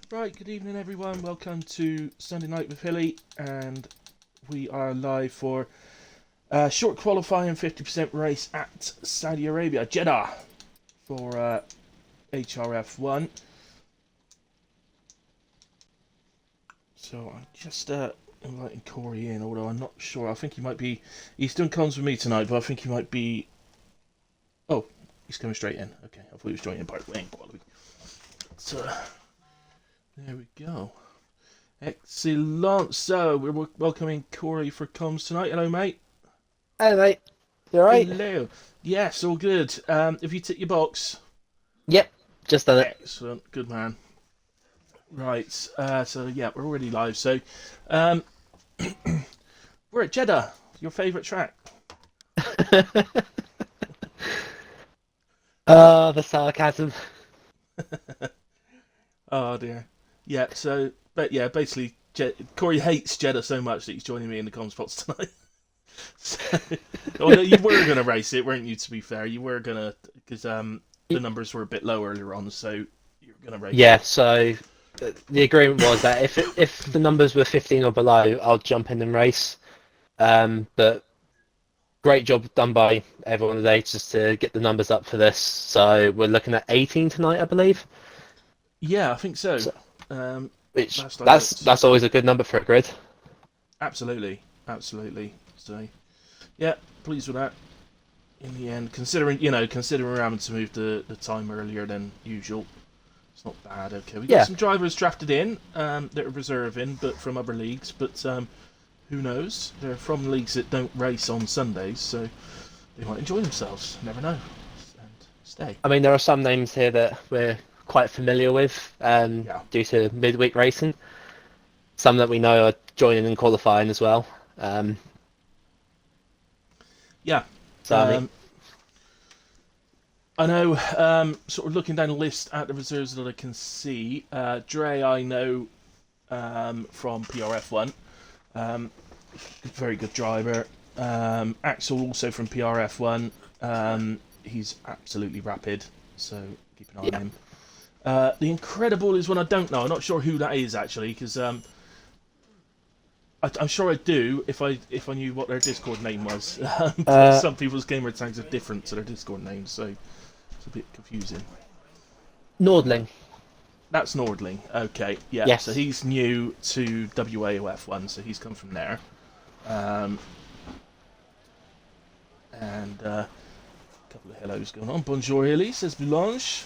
Right, good evening everyone. Welcome to Sunday Night with Hilly, and we are live for a short qualifying 50% race at Saudi Arabia, Jeddah, for HRF1. So I'm just inviting Corey in, although I'm not sure. I think he might be. He's doing comms with me tonight, but I think he might be. Oh, he's coming straight in. Okay, I thought he was joining part way in quality. So there we go. Excellent. So we're welcoming Corey for comms tonight. Hello, mate. Hey mate, you alright? Hello. Yes, all good. Have you ticked your box? Yep, just done it. Excellent. Good man. Right. So yeah, we're already live. So um, we're at Jeddah. Your favourite track? The sarcasm. Oh dear. Yeah. So, but yeah, basically, Corey hates Jeddah so much that he's joining me in the comms box tonight. So, although you were gonna race it, weren't you? To be fair, you were gonna because the numbers were a bit low earlier on, so you were gonna race Yeah, it. so the agreement was that if the numbers were 15 or below, I'll jump in and race. But great job done by everyone today just to get the numbers up for this. So we're looking at 18 tonight, I believe. Yeah, I think so. So, Um, which last I that's looked. that's always a good number for a grid. Absolutely, absolutely. So, yeah, pleased with that. In the end, considering we're having to move the time earlier than usual, it's not bad. Okay, we got Yeah, some drivers drafted in that are reserving, but from other leagues. But who knows? They're from leagues that don't race on Sundays, so they might enjoy themselves. Never know. And stay. I mean there are some names here that we're quite familiar with Yeah, due to midweek racing. Some that we know are joining and qualifying as well. Um, yeah. so I mean, Um, I know. Sort of looking down the list at the reserves that I can see. Dre, I know from PRF1. Um, Very good driver. Axel also from PRF1. He's absolutely rapid, so keep an eye on yeah, him. The Incredible is one I don't know. I'm not sure who that is actually, because I'm sure I'd do if I knew what their Discord name was. But uh, some people's gamer tags are different to their Discord names, so it's a bit confusing. Nordling. That's Nordling. Okay, yeah. So Yes. he's new to WAOF1, so he's come from there. Um, and a couple of hellos going on. Bonjour, Hilly, says Boulange.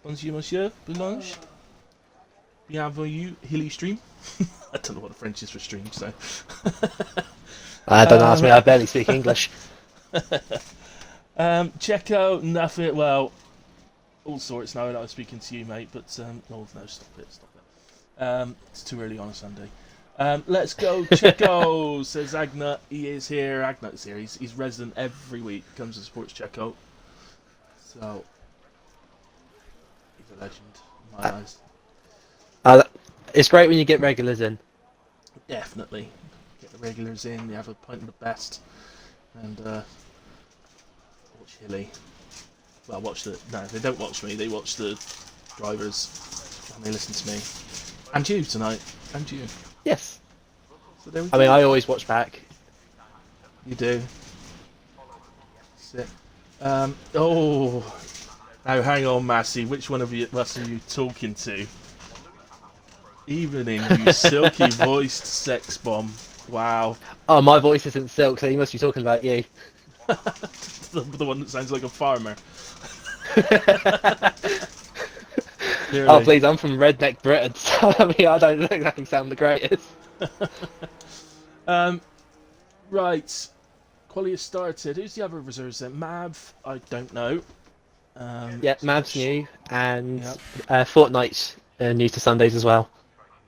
Bonjour, monsieur. Boulange. Bienvenue, Hilly Stream. I don't know what the French is for stream, so. Don't ask um, me. I barely speak English. Checo, nothing. Well, all sorts now that I was speaking to you, mate, but no, stop it, stop it. It's too early on a Sunday. Let's go, Checo, says Agna. He is here. Agna is here. He's resident every week. Comes and supports Checo. So, he's a legend in my Uh, eyes. it's great when you get regulars in. Definitely. Get the regulars in, you have a pint of the best, and watch Hilly. Well, watch the. No, they don't watch me, they watch the drivers, and they listen to me. And you tonight. And you. Yes. So there we I mean, go. I always watch back. You do. Sit. Oh. Now, hang on, Massey. Which one of us are you talking to? Evening, you silky voiced sex bomb. Wow. Oh, my voice isn't silk, so he must be talking about you. The one that sounds like a farmer. Oh, Clearly. please, I'm from redneck Britain, so I mean, I don't exactly sound the greatest. Um, right. Quality has started. Who's the other reserves then? Mav, I don't know. Yeah, Mav's new, and Yeah. Fortnite's new to Sundays as well.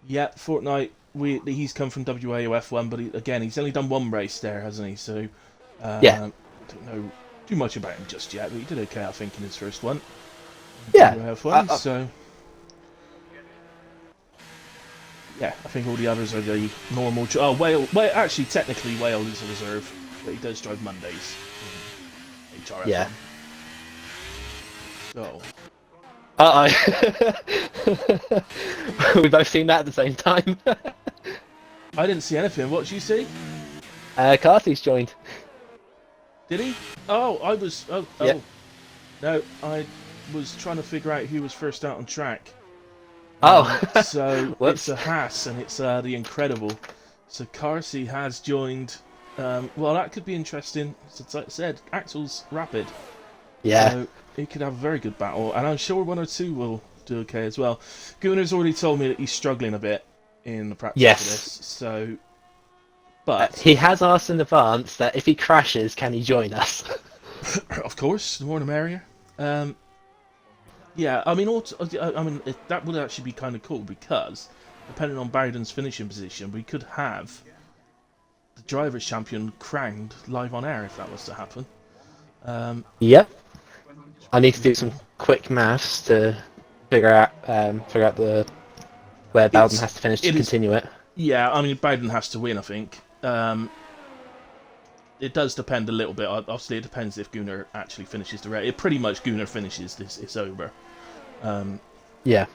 Yeah, Fortnite. He's come from WAOF1, but again, he's only done one race there, hasn't he? So, Yeah, don't know too much about him just yet, but he did okay, I think, in his first one. yeah. WAOF1, so yeah, I think all the others are the normal. Oh, Wale. Actually, technically, Wale is a reserve, but he does drive Mondays in Yeah. HRF1. So, Uh oh. We both seen that at the same time. I didn't see anything. What did you see? Carthy's joined. Did he? Oh, I was. Oh, Yep. oh. No, I was trying to figure out who was first out on track. Oh, So it's whoops. a Haas and it's the Incredible. So Carsey has joined. Well, that could be interesting. Since like I said, Axel's rapid, Yeah. so he could have a very good battle, and I'm sure one or two will do okay as well. Gunnar's already told me that he's struggling a bit in the practice for this. Yes. So, but He has asked in advance that if he crashes, can he join us? of course, the more the merrier. Yeah, I mean, that would actually be kind of cool because depending on Bowden's finishing position, we could have the drivers' champion crowned live on air if that was to happen. Yep. I need to do some quick maths to figure out the where Bowden has to finish to continue it. Yeah, I mean, Bowden has to win, I think. It does depend a little bit. Obviously, it depends if Gunnar actually finishes the race. It pretty much Gunnar finishes this, it's over. Yeah.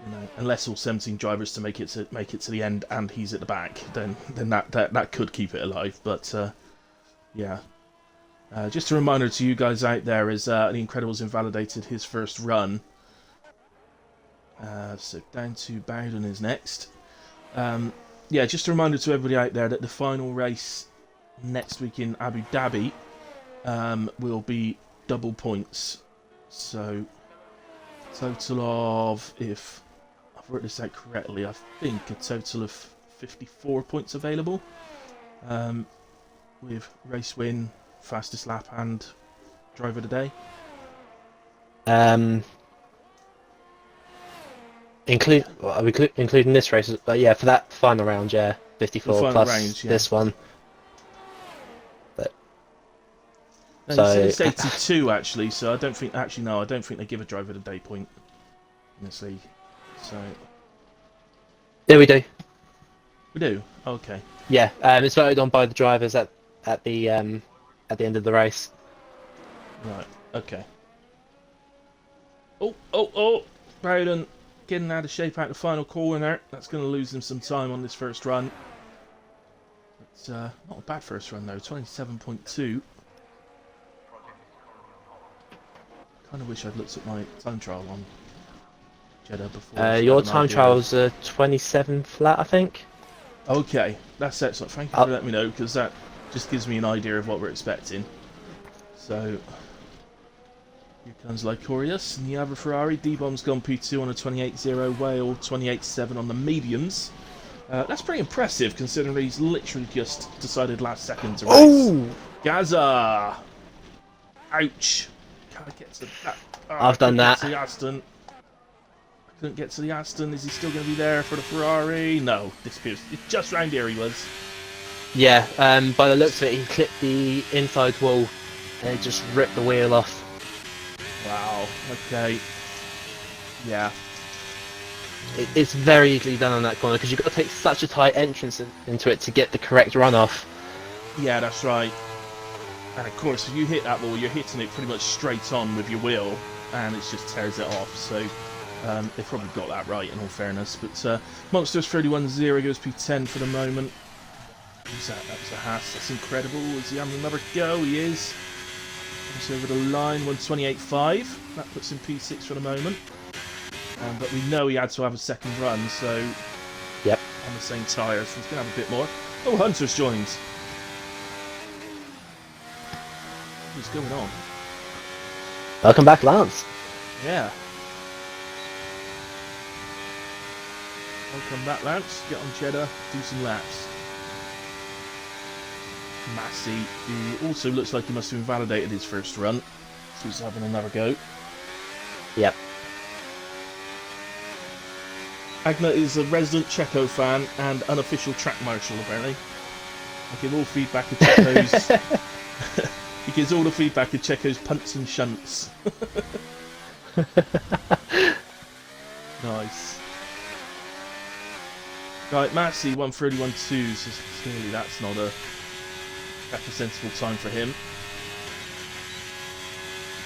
You know, unless all 17 drivers to make it to the end and he's at the back, then that could keep it alive. But yeah, just a reminder to you guys out there is the Incredibles invalidated his first run. So down to Bowden is next. Yeah, just a reminder to everybody out there that the final race next week in Abu Dhabi will be double points. So total of, if I've worked this out correctly, I think a total of 54 points available, with race win, fastest lap, and driver of the day. Are we including this race? But yeah, for that final round, yeah, 54 plus range, yeah. this one. But No, so you said it's 82 actually, so I don't think they give a driver of the day point in this league. So yeah, we do. we do. Okay. Yeah, it's voted on by the drivers at the end of the race. Right. Okay. Oh! Bowden getting out of shape out the final corner. That's going to lose him some time on this first run. It's not a bad first run though. 27.2. Kind of wish I'd looked at my time trial on Jeddah before. Your time trials are 27 flat, I think. Okay, that's excellent. Thank you for letting me know, because that just gives me an idea of what we're expecting. So, here comes Lycorius, and the other Ferrari. D-Bomb's gone P2 on a 28.0, Whale 28.7 on the mediums. That's pretty impressive, considering he's literally just decided last second to race. Oh! Gaza! Ouch! Can't get to that. I've done that. To the Aston. I couldn't get to the Aston. Is he still going to be there for the Ferrari? No, disappears. It's just round here he was. Yeah, by the looks of it, he clipped the inside wall and it just ripped the wheel off. Wow, okay. Yeah. It's very easily done on that corner because you've got to take such a tight entrance into it to get the correct runoff. Yeah, that's right. And of course, if you hit that ball, you're hitting it pretty much straight on with your wheel, and it just tears it off. So they've probably got that right, in all fairness. But Monsters 31.0 goes P10 for the moment. Who's that? That was a Haas. That's incredible. Is he having another go? He is. He's over the line, 128.5. That puts him P6 for the moment. But we know he had to have a second run, so yep, on the same tyre, so he's going to have a bit more. Oh, Hunter's joined. What's going on? Welcome back, Lance. Yeah. Welcome back, Lance. Get on Cheddar, do some laps. Massey, who also looks like he must have invalidated his first run, so he's having another go. Yep. Agna is a resident Checo fan and unofficial track marshal, apparently. I give all feedback of Checo's. He gives all the feedback of Checo's punts and shunts. Nice. Right, Massey 1:31.2, so clearly that's not a sensible time for him.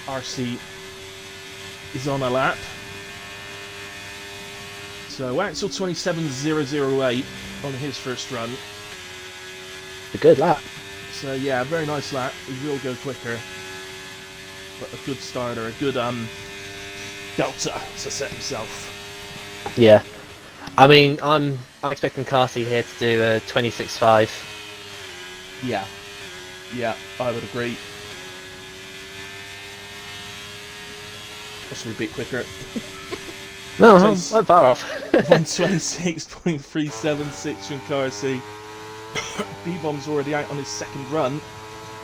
RC is on a lap. So Axel 27.008 on his first run. A good lap. So yeah, very nice lap. He will go quicker, but a good starter, a good delta to set himself. Yeah. I mean, I'm expecting Carthy here to do a 26.5. Yeah, yeah, I would agree. Possibly a bit quicker. No, I'm far off. 126.376 from Carsey. B-Bomb's already out on his second run,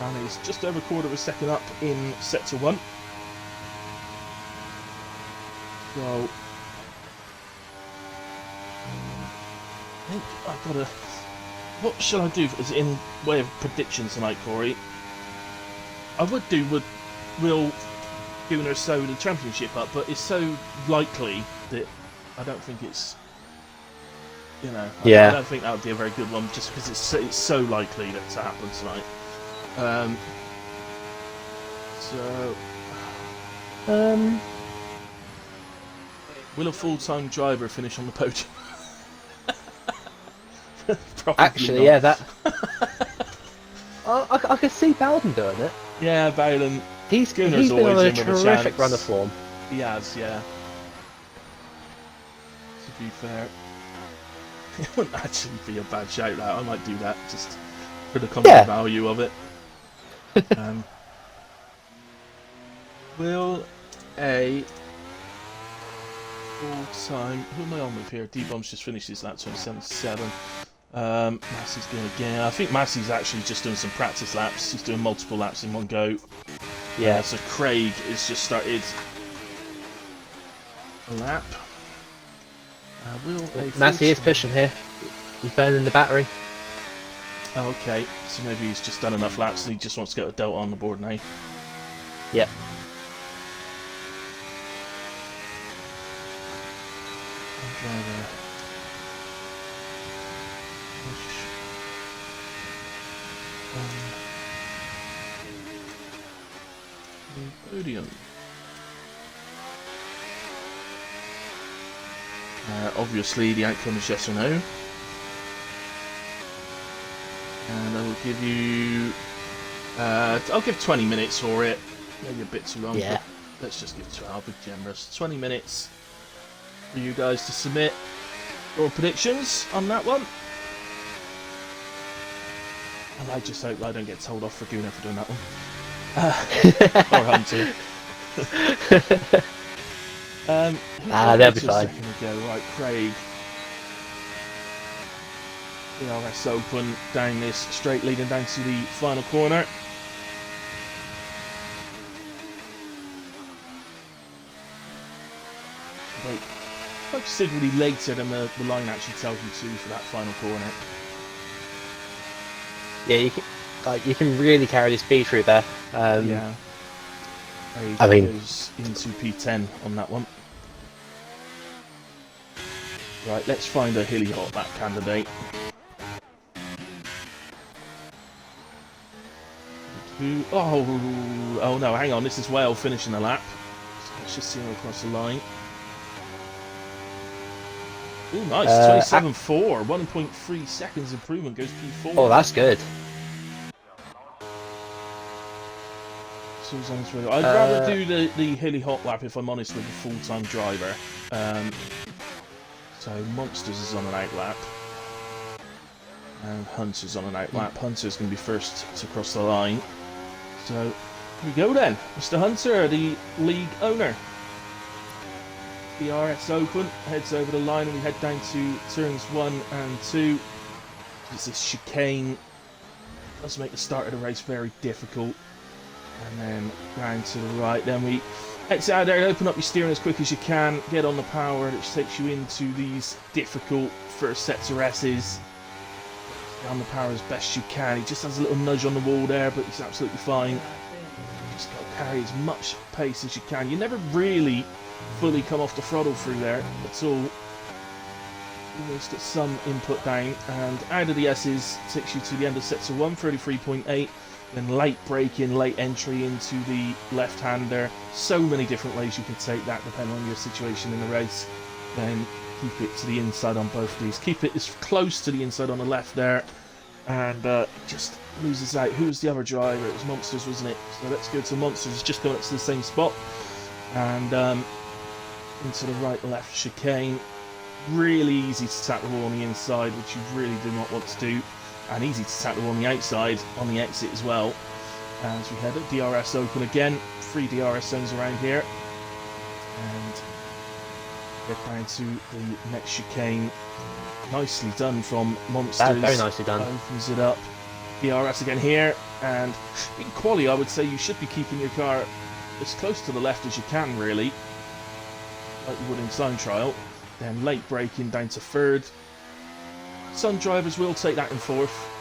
and he's just over a quarter of a second up in sector 1. So I think I've got to... What shall I do as in way of predictions tonight, Corey? I would do Will Gunnar sew the championship up, but it's so likely that I don't think it's... You know, I don't think that would be a very good one, just because it's so likely that to happen tonight. Will a full-time driver finish on the podium? Actually, not. yeah, that. I could see Bowden doing it. Yeah, Bowden. He's been on a terrific run of form. He has, yeah. To be fair, it wouldn't actually be a bad shout out. I might do that just for the comedy value of it. Will a full-time... Who am I on with here? D-Bomb's just finished his lap 27.7. Massey's going again. I think Massey's actually just doing some practice laps. He's doing multiple laps in one go. Yeah. So Craig has just started a lap. Massey is pushing here. He's burning the battery. Oh, okay. So maybe he's just done enough laps and he just wants to get a delta on the board now. Yep. Podium. Obviously, the outcome is yes or no. And I will give you... I'll give 20 minutes for it. Maybe a bit too long. Yeah. Let's just give 12, be generous. 20 minutes for you guys to submit your predictions on that one. And I just hope I don't get told off for Gunnar for doing that one. Or Hunter. They'll be fine. Right, Craig. HRF Open down this straight leading down to the final corner. Wait, considerably later than the line actually tells you to for that final corner. Yeah, you can really carry the speed through there. Yeah. I mean, goes into P10 on that one. Right, let's find a hilly hot lap candidate. Oh no, hang on, this is Whale finishing the lap. So let's just see him across the line. Oh, nice, 27.4, 1.3 seconds improvement, goes P4. Oh, that's good. I'd rather do the hilly hot lap, if I'm honest, with a full-time driver. So Monsters is on an out lap. And Hunter's on an out lap. Hunter's going to be first to cross the line. So, here we go then. Mr. Hunter, the league owner. The RS Open heads over the line and we head down to turns 1 and 2. It's this chicane. Does make the start of the race very difficult. And then round to the right. Then we exit out there, open up your steering as quick as you can, get on the power, which takes you into these difficult first sets of S's. Down the power as best you can. He just has a little nudge on the wall there, but he's absolutely fine. Just got to carry as much pace as you can. You never really fully come off the throttle through there at all. You always get some input down, and out of the S's takes you to the end of sector 1, 33.8. Then late braking, late entry into the left-hander. So many different ways you can take that depending on your situation in the race. Then keep it to the inside on both of these. Keep it as close to the inside on the left there. And just loses out. Who was the other driver? It was Monsters, wasn't it? So let's go to Monsters. It's just going up to the same spot. And into the right-left chicane. Really easy to tap the wall on the inside, which you really do not want to do. And easy to tap the wall on the outside, on the exit as well. As we head at DRS open again. 3 DRS zones around here. And get down to the next chicane. Nicely done from Monsters. Very nicely done. Opens it up. DRS again here. And in quali, I would say you should be keeping your car as close to the left as you can, really. Like you would in time trial. Then late braking down to third. Some drivers will take that in fourth.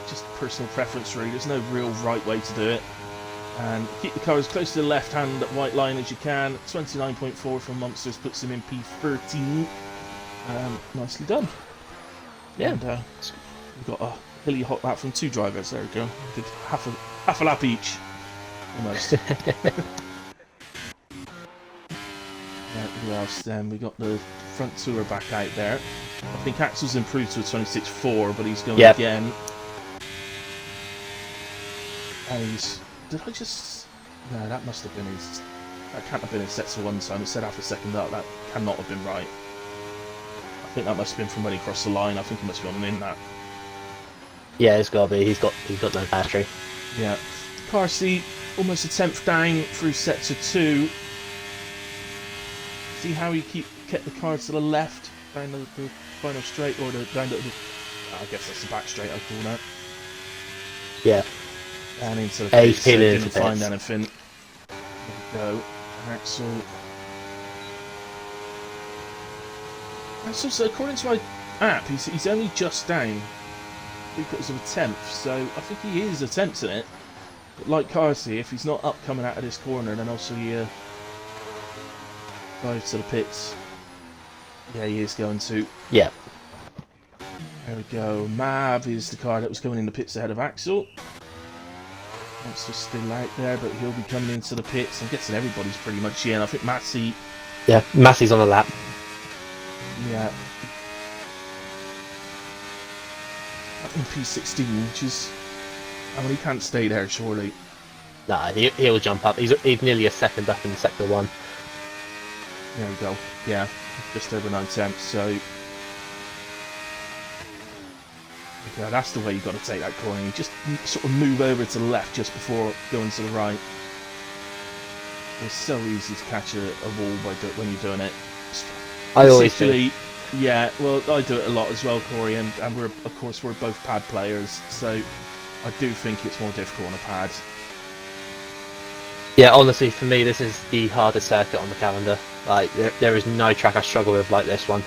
Just personal preference, really. There's no real right way to do it. And keep the car as close to the left-hand white line as you can. 29.4 from Monsters puts him in P13. Nicely done. Yeah. And we've got a hilly hot lap from 2 drivers. There we go. We did half a lap each. Almost. Who else then? We got the front tour back out there. I think Axel's improved to a 26.4, but he's going again. And he's... Did I just... No, that must have been his... That can't have been his sets of 1 time. It said half a second up. That cannot have been right. I think that must have been from when he crossed the line. I think he must have gone in that. Yeah, it's got to be. He's got no battery. Yeah. Car seat, almost a 10th down through sets of 2. See how he kept the car to the left down the final straight, or down the I guess that's the back straight I call that. Yeah. And into the pits, so didn't find pits. anything. There we go. Axel. So according to my app, he's only just down. 3/4 of a tenth, so I think he is attempting it. But like Carsey, if he's not up coming out of this corner, then also he drives to the pits. Yeah, he is going to. Yeah. There we go. Mav is the car that was going in the pits ahead of Axel. Monster's still out there, but he'll be coming into the pits. I'm guessing everybody's pretty much in. I think Massey. Yeah, Massey's on the lap. Yeah. Up in P16, which is... I mean, he can't stay there, surely. Nah, he'll jump up. He's nearly a second up in sector 1. There we go. Yeah, just over 9 tenths, so... Yeah, that's the way you've got to take that corner. You just sort of move over to the left just before going to the right. It's so easy to catch a wall when you're doing it. I always do. Yeah, well, I do it a lot as well, Corey, and we're both pad players, so I do think it's more difficult on a pad. Yeah, honestly, for me, this is the hardest circuit on the calendar. Like, there is no track I struggle with like this one.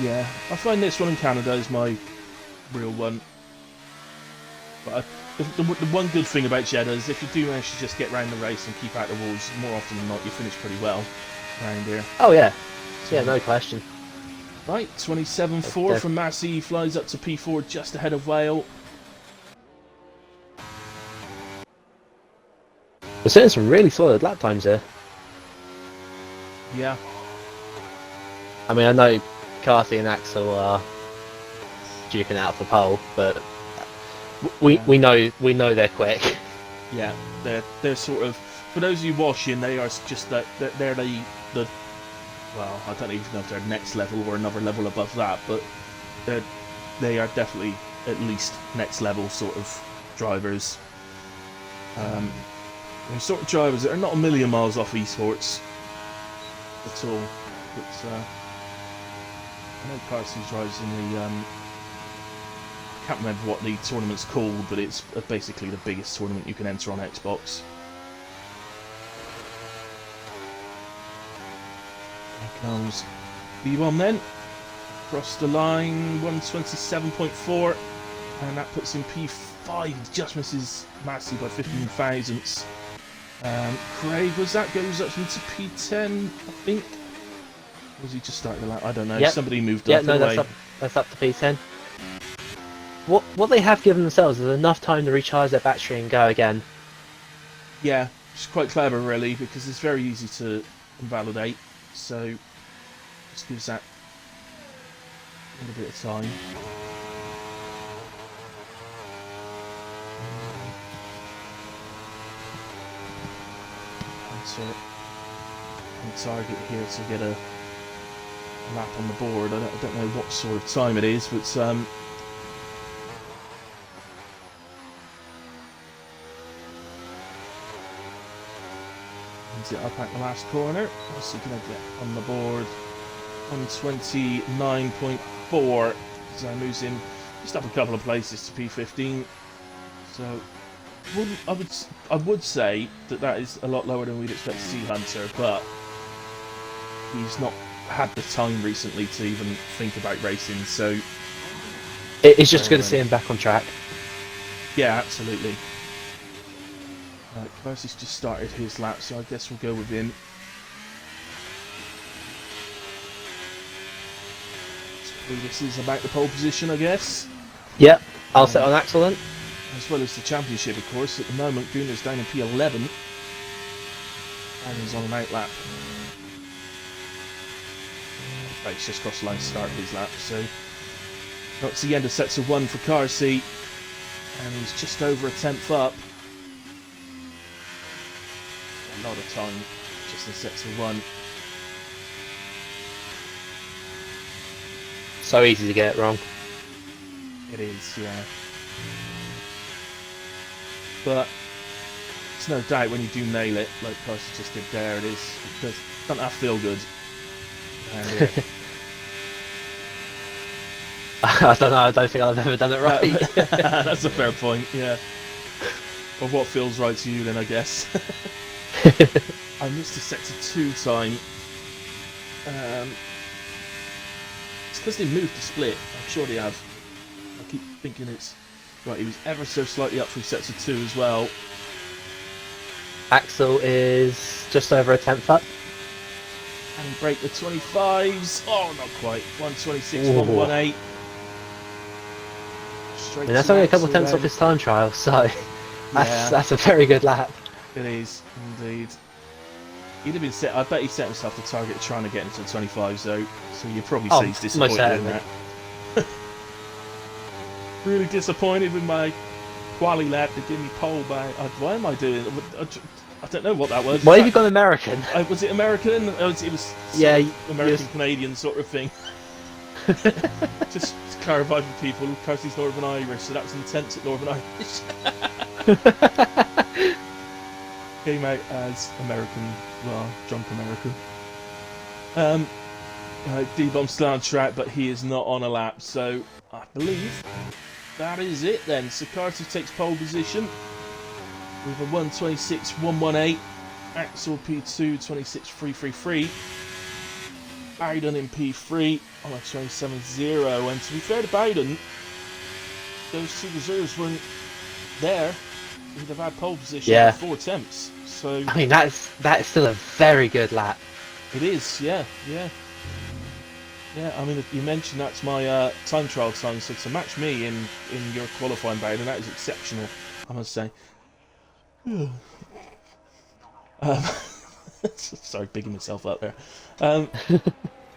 Yeah, I find this one in Canada is my real one. But the one good thing about Jeddah is if you do manage to just get round the race and keep out the walls, more often than not, you finish pretty well around here. Oh yeah, yeah, no question. Right, 27.4 from Massey, flies up to P4 just ahead of Whale. We're seeing some really solid lap times here. Yeah. I mean, I know Carthy and Axel are duking out for pole, but we know they're quick. Yeah, they're sort of, for those of you watching, they are just they're the well, I don't even know if they're next level or another level above that, but they are definitely at least next level sort of drivers. They're sort of drivers that are not a million miles off esports at all. But I know Carson drives in the I can't remember what the tournament's called, but it's basically the biggest tournament you can enter on Xbox. Here comes B1 then. Across the line, 127.4, and that puts him P5. Just misses Massey by 15 thousandths. Craig, goes up into P10, I think. Or was he just starting the lap? I don't know. Yep. Somebody moved up. Yeah, no, that's up to P10. What they have given themselves is enough time to recharge their battery and go again. Yeah, it's quite clever really, because it's very easy to invalidate. So Just gives that a little bit of time. Hunter on target here to get a lap on the board. I don't know what sort of time it is, but is it up at the last corner? What's he going to get on the board? 129.4. So moves in just up a couple of places to P15. So I would say that is a lot lower than we'd expect to see Hunter, but he's not had the time recently to even think about racing. So it's just good to see him back on track. Yeah, absolutely. Kelsey's just started his lap, so I guess we'll go with him. So this is about the pole position, I guess. Yep, I'll set on excellent. As well as the championship, of course. At the moment, Gunnar's down in P11. And he's on an out lap. Right, he's just crossed the line to start his lap, so that's the end of sets of 1 for Carsey. And he's just over a tenth up. A lot of time just in sets of 1. So easy to get it wrong. It is, yeah. But it's no doubt when you do nail it, like Carsey just did there, it doesn't have to feel good. And, I don't know, I don't think I've ever done it right. That's a fair point, yeah. Or what feels right to you then, I guess. I missed a set to 2 time. It's because they moved the split. I'm sure they have. I keep thinking it's... Right, he was ever so slightly up 3 sets of 2 as well. Axel is just over a tenth up. And he break the 25s. Oh, not quite. 126, 118. And that's only a couple of tenths off his time trial, so that's a very good lap. It is, indeed. He'd have been set. I bet he set himself the target of trying to get into the 25s, though. So you probably say he's disappointed in that. Really disappointed with my quali lap to give me pole by. Why am I doing it? I don't know what that was. Why have you gone American? Was it American? It was American Canadian sort of thing. Just to clarify for people, Carsey's Northern Irish, so that was intense at Northern Irish. Came out as American, well, drunk American. D-Bomb's still on track, but he is not on a lap, so I believe that is it then. So Carsey takes pole position with a 126.118, Axel P2 26.333, Bowden in P3 on a 27.0, and to be fair to Bowden, those 2 reserves weren't there. He'd have had pole position for 4 attempts. So I mean, that's still a very good lap. It is, yeah. I mean, you mentioned that's my time trial time, so to match me in your qualifying Bowden, that is exceptional, I must say. Sorry, bigging myself up there.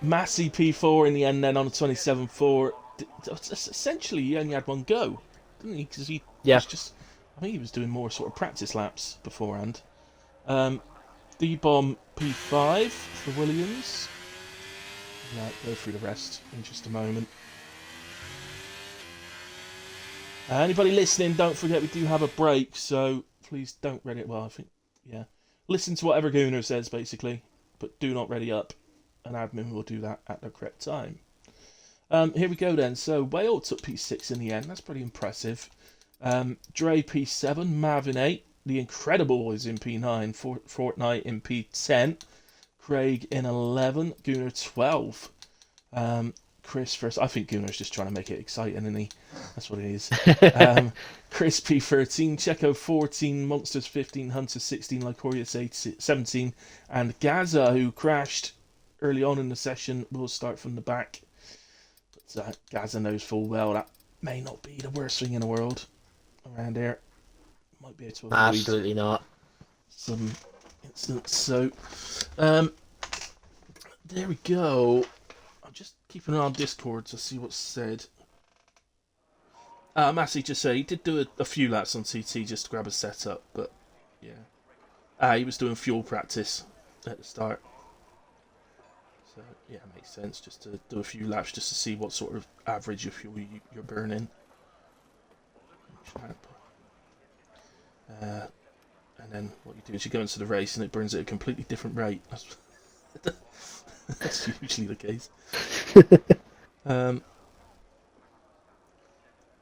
Massey P4 in the end, then on a 27.4. Essentially, he only had one go, didn't he? Because he was just, I think he was doing more sort of practice laps beforehand. D-Bomb P5 for Williams. Right, go through the rest in just a moment. Anybody listening, don't forget we do have a break, so please don't ready it. Well, I think, listen to whatever Gunnar says, basically, but do not ready up. An admin will do that at the correct time. Here we go then. So Whale took P6 in the end. That's pretty impressive. Dre P7, Marvin 8. The Incredible is in P9. Fortnite in P10. Craig in 11. Gunnar 12. Chris first. I think Gunnar's just trying to make it exciting, isn't he? That's what it is. Chris P13. Checo 14. Monsters 15. Hunter 16. Lycorius 17. And Gaza, who crashed early on in the session, will start from the back. But Gaza knows full well that may not be the worst thing in the world around here. Might be able to avoid absolutely not some incidents. So, there we go. I'm just keeping an eye on Discord to see what's said. Massey just said he did do a few laps on TT just to grab a setup, but yeah. He was doing fuel practice at the start. So yeah, it makes sense just to do a few laps just to see what sort of average of fuel you're burning. And then what you do is you go into the race and it burns at a completely different rate. That's usually the case.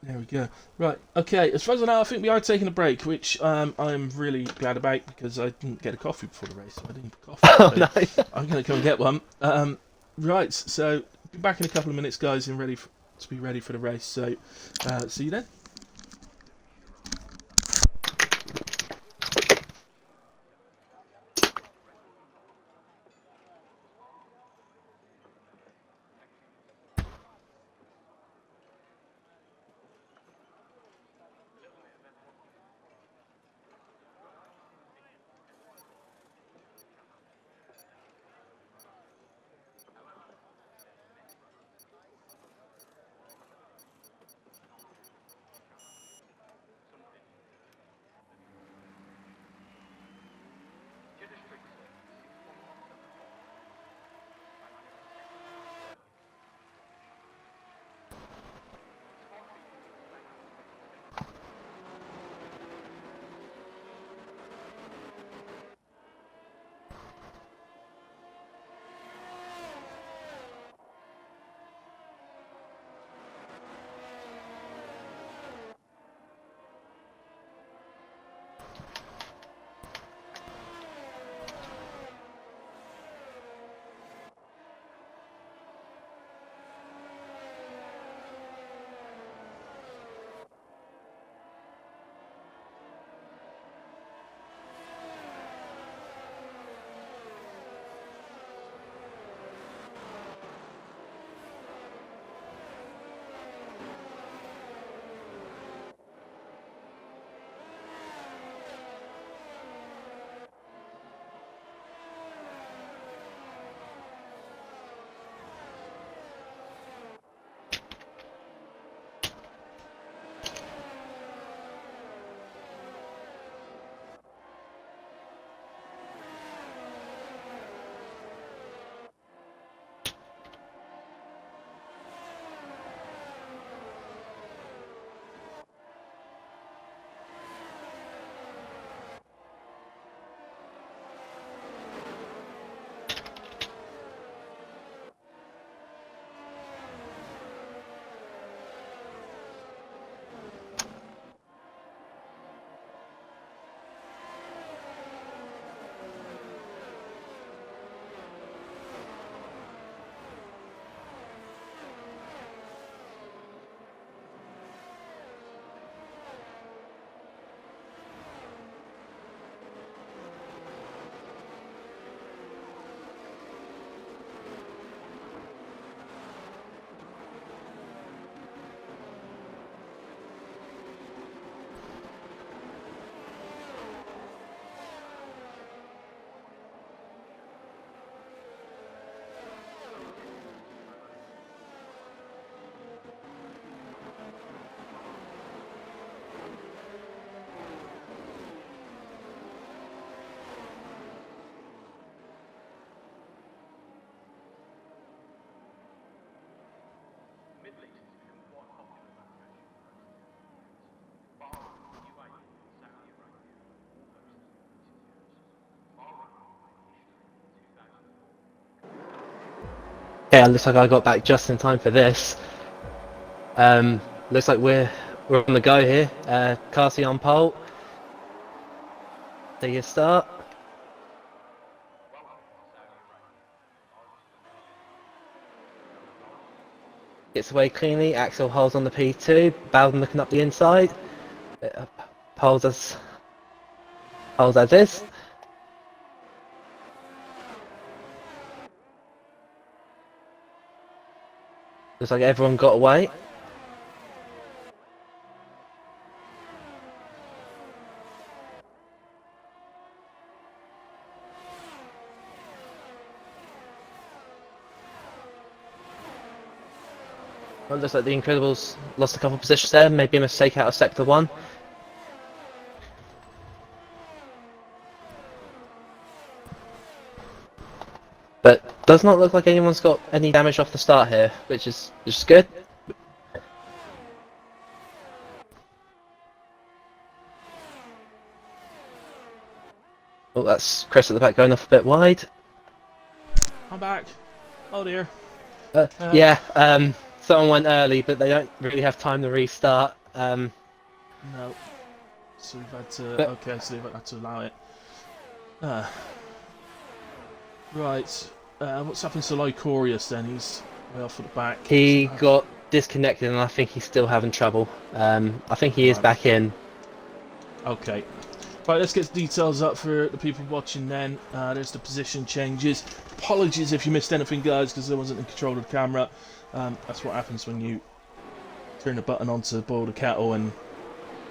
There we go. Right, okay, as far as I know, I think we are taking a break, which I'm really glad about because I didn't get a coffee before the race, so I didn't get coffee. Oh So no. I'm going to go and get one. Right, so be back in a couple of minutes, guys, and to be ready for the race. So see you then. Yeah, looks like I got back just in time for this. Looks like we're on the go here. Cassie on pole. See you start. Gets away cleanly. Axel holds on the P2. Bowden looking up the inside. Poles as is. Looks like everyone got away. Well, it looks like the Incredibles lost a couple of positions there. Maybe a mistake out of Sector 1. But does not look like anyone's got any damage off the start here, which is good. Oh, that's Chris at the back going off a bit wide. I'm back. Oh dear. Yeah, someone went early, but they don't really have time to restart. No. So we've had to. But Okay, so we've had to allow it. Right. What's happened to Lycorius then? He's way off at the back. he got disconnected, and I think he's still having trouble. I think he is Right. back in. Okay. Right, let's get the details up for the people watching then. There's the position changes. Apologies if you missed anything, guys, because I wasn't in control of the camera. That's what happens when you turn the button on to boil the kettle and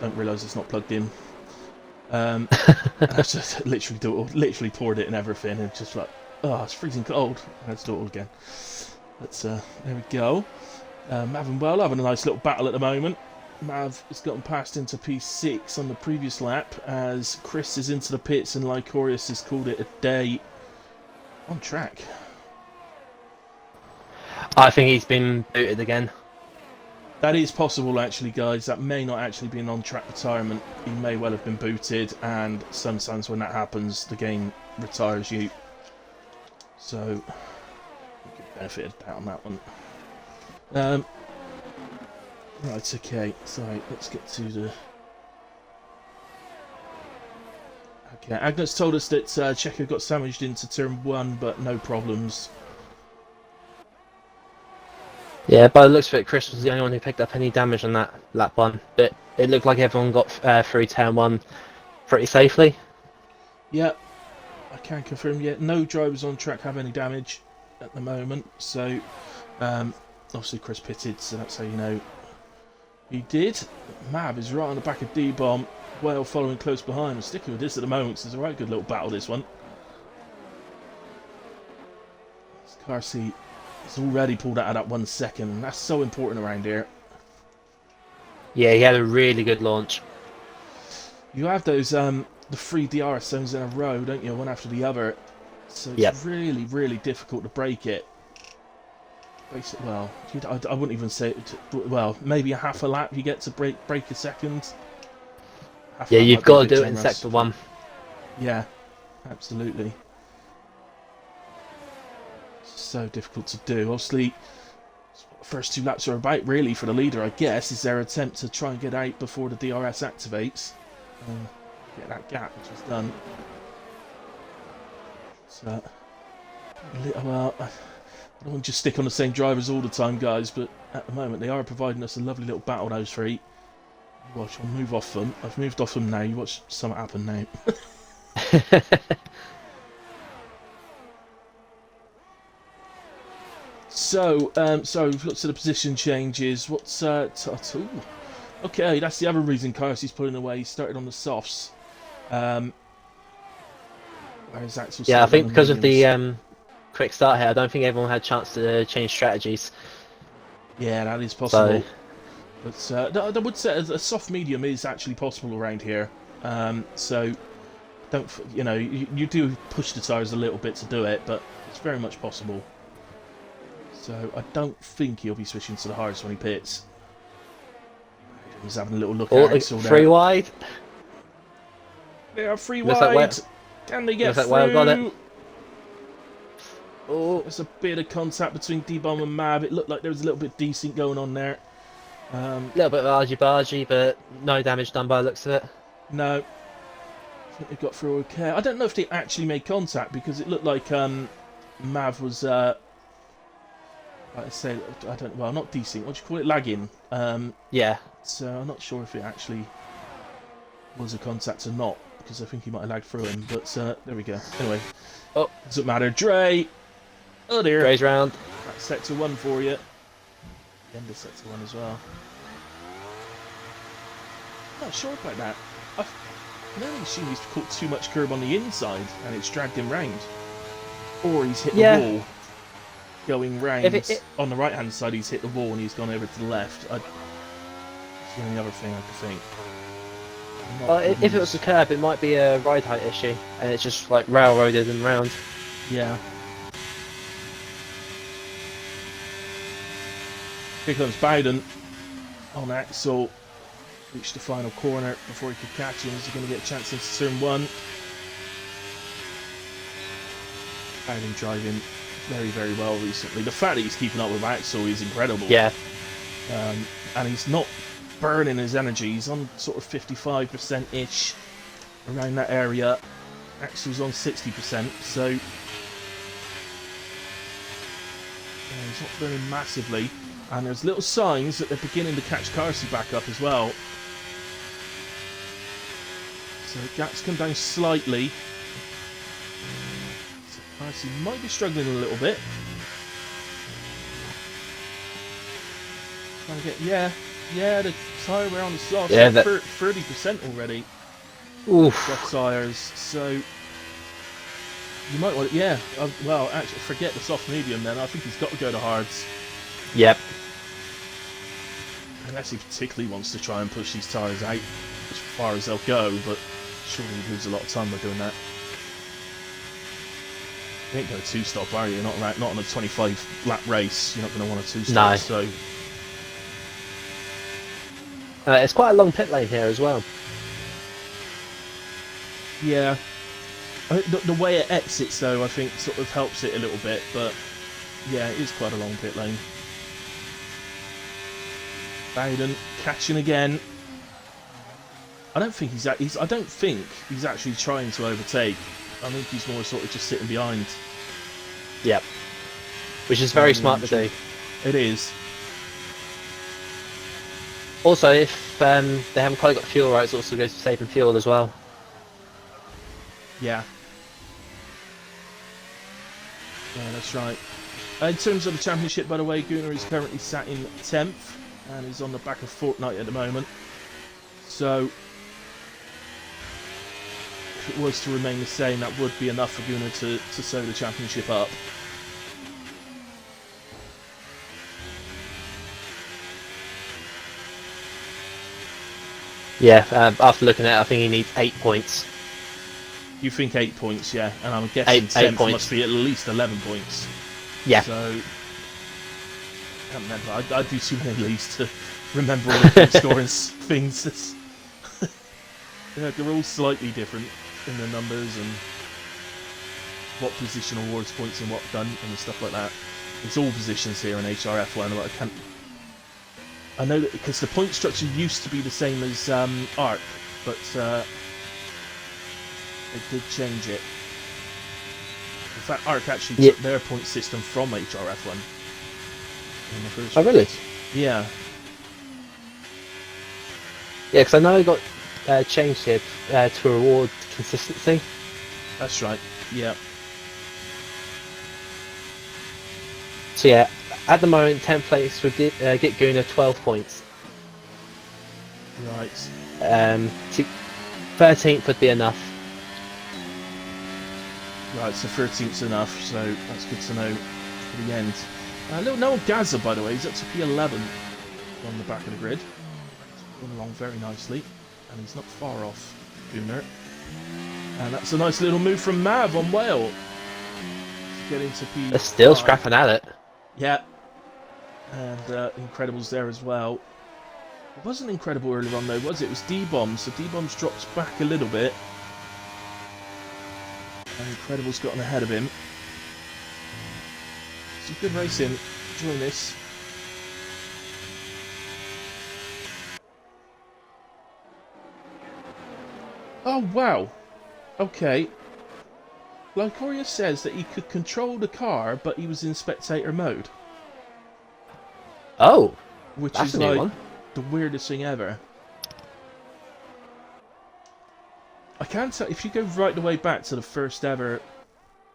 don't realise it's not plugged in. I just literally poured it and everything, and just like, oh, it's freezing cold. Let's do it all again. There we go. Mav and Well having a nice little battle at the moment. Mav has gotten past into P6 on the previous lap as Chris is into the pits and Lycorius has called it a day on track. I think he's been booted again. That is possible, actually, guys. That may not actually be an on-track retirement. He may well have been booted, and sometimes when that happens, the game retires you. So, we'll get benefit of the doubt on that one. Right, okay. So, let's get to the... Okay, Agnes told us that Checo got sandwiched into turn 1, but no problems. Yeah, by the looks of it, Chris was the only one who picked up any damage on that lap 1. But it looked like everyone got through turn 1 pretty safely. Yeah, I can confirm yet. No drivers on track have any damage at the moment. So, obviously Chris pitted, so that's how you know he did. Mav is right on the back of D-Bomb. Well following close behind. I'm sticking with this at the moment, so it's a right good little battle, this one. This car seat has already pulled out of that 1 second, and that's so important around here. Yeah, he had a really good launch. You have those the 3 DRS zones in a row, don't you? One after the other. So it's really, really difficult to break it. Basically, well, I wouldn't even say it. Well, maybe a half a lap you get to break a second. Yeah, you've got to do it in sector 1. Yeah, absolutely. So difficult to do. Obviously, the first 2 laps are about really for the leader, I guess, is their attempt to try and get out before the DRS activates. Get that gap, which is done. So, well, I don't want to just stick on the same drivers all the time, guys, but at the moment they are providing us a lovely little battle, those 3. Watch, I'll move off them. I've moved off them now. You watch something happen now. So we've looked at the position changes. What's okay, that's the other reason Kyrie's pulling away. He started on the softs. Whereas Axel Yeah, I think on because of mediums. the quick start here, I don't think everyone had a chance to change strategies. Yeah, that is possible. So, but I would say a soft medium is actually possible around here. So don't you do push the tyres a little bit to do it, but it's very much possible. So I don't think he'll be switching to the hards when he pits. He's having a little look at Axel there. 3 wide. They are 3 Looks wide. like Can they get looks like through? Wales got it. Oh, there's a bit of contact between D-Bomb and Mav. It looked like there was a little bit decent going on there. A little bit of argy-bargy, but no damage done by the looks of it. No. I think they got through okay. I don't know if they actually made contact because it looked like Mav was, like I say, well, not decent. What do you call it? Lagging. Yeah. So I'm not sure if it actually was a contact or not because I think he might have lagged through him. But there we go. Anyway, doesn't matter. Dre. Oh dear. Dre's round. That's sector 1 for you. The end of sector 1 as well. Not sure about that. I can only assume he's caught too much curb on the inside and it's dragged him round. Or he's hit the wall. going round If on the right hand side. He's hit the wall and he's gone over to the left. That's the only other thing I could think. if it was a curb, it might be a ride height issue, and it's just like railroaded and round. Yeah. Here comes Bowden on Axel. Reached the final corner before he could catch him. Is he going to get a chance into turn one? Bowden driving very, very well recently. The fact that he's keeping up with Axel is incredible. Yeah. And he's not burning his energy. He's on sort of 55%-ish around that area. Axel's on 60%, so he's not burning massively. And there's little signs that they're beginning to catch Carsey back up as well. So gaps come down slightly. So Carsey might be struggling a little bit. Trying to get, yeah, the tyre wear on the soft, Yeah, 30% already. Oof. Soft tyres, so you might want to, yeah. Well, actually, forget the soft medium then. I think he's got to go to hards. Yep. Unless he particularly wants to try and push these tyres out as far as they'll go, but surely he'd lose a lot of time by doing that. You ain't going to two-stop, are you? Not on a 25-lap race. You're not going to want a two-stop. No. So It's quite a long pit lane here as well. yeah. The way it exits, though, I think sort of helps it a little bit, but yeah, it is quite a long pit lane. Bowden catching again. I don't think he's actually trying to overtake. I think he's more sort of just sitting behind. Yep. Which is very smart to do. It is. Also, if they haven't quite got the fuel right, it also goes to saving fuel as well. Yeah. Yeah, that's right. In terms of the championship, by the way, Gunnar is currently sat in 10th. And he's on the back of Fortnite at the moment. So, if it was to remain the same, that would be enough for Gunnar to sew the championship up. Yeah, after looking at it, I think he needs 8 points. You think 8 points, yeah? And I'm guessing 10th must be at least 11 points. Yeah. So, I can't remember. I do too many leagues to remember all the point scoring things. They're all slightly different in the numbers and what position awards points and what done and stuff like that. It's all positions here in HRF1. But I know that because the point structure used to be the same as ARC, but they did change it. In fact, ARC actually took their point system from HRF1. Oh, really? Yeah. Yeah, because I know it got changed here to reward consistency. That's right, yeah. So yeah, at the moment, 10th place would get Gunnar 12 points. Right. 13th would be enough. Right, so 13th's enough, so that's good to know for the end. Little Noel Gaza, by the way, he's up to P11 on the back of the grid. Going along very nicely, and he's not far off Gunnar. And that's a nice little move from Mav on Whale. Get into P5. They're still scrapping at it. Yeah. And Incredibles there as well. It wasn't Incredible earlier on though, was it? It was D-Bombs, so D-Bombs drops back a little bit. And Incredible's gotten ahead of him. Some good racing during this. Oh wow! Okay. Lycoria says that he could control the car, but he was in spectator mode. Oh! Which that's is a new like one. the weirdest thing ever. I can't tell if you go right the way back to the first ever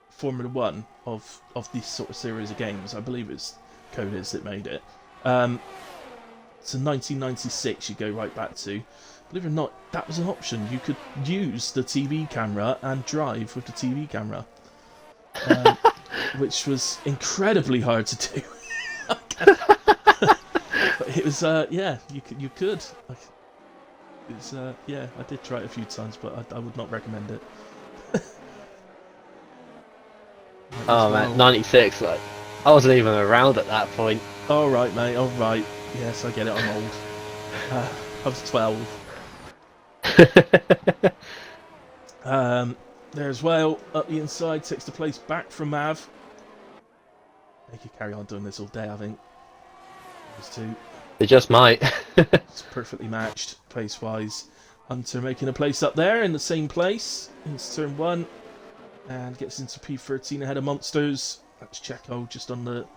Formula 1 of this sort of series of games. I believe it's Coders that made it. So 1996 you go right back to. Believe it or not, that was an option. You could use the TV camera and drive with the TV camera. which was incredibly hard to do. But it was, yeah, you could. It's, yeah, I did try it a few times, but I would not recommend it. Right, Oh man, 96. Like, I wasn't even around at that point. all right, mate. All right. Yes, I get it. I'm old. I was 12. There's Whale up the inside, takes the place back from Mav. They could carry on doing this all day, I think. Those two. They just might. It's perfectly matched, pace-wise. Hunter making a place up there in the same place. Into turn 1. And gets into P13 ahead of Monsters. That's Checo just on the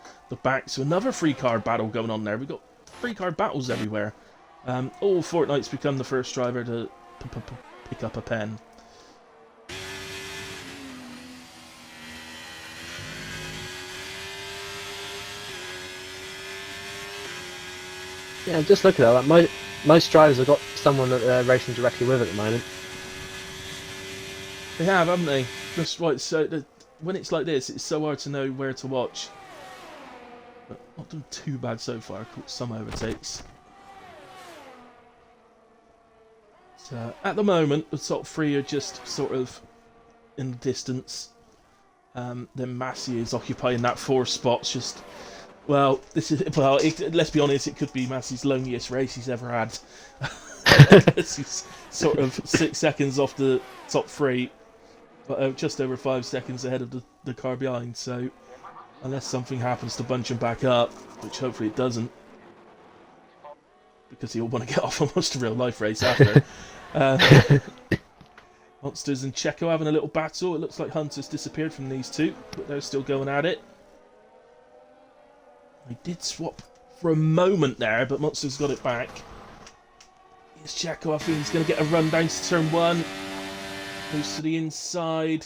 back. So another free card battle going on there. We've got free card battles everywhere. All Fortnite's become the first driver to pick up a pen. Yeah, just look at that. Like, most drivers have got someone that they're racing directly with at the moment. They have, haven't they? That's right. So when it's like this, it's so hard to know where to watch. But not doing too bad so far. Caught some overtakes. So at the moment, the top 3 are just sort of in the distance. Then Massey is occupying that 4th spot. Just let's be honest, it could be Massey's loneliest race he's ever had. He's sort of 6 seconds off the top 3, but just over 5 seconds ahead of the car behind. So unless something happens to bunch him back up, which hopefully it doesn't, because he'll want to get off almost a real life race after. Monsters and Checo having a little battle. It looks like Hunter's disappeared from these two, but they're still going at it. They did swap for a moment there, but Monster's got it back. Here's Checo. I think he's going to get a run down to turn 1. Moves to the inside.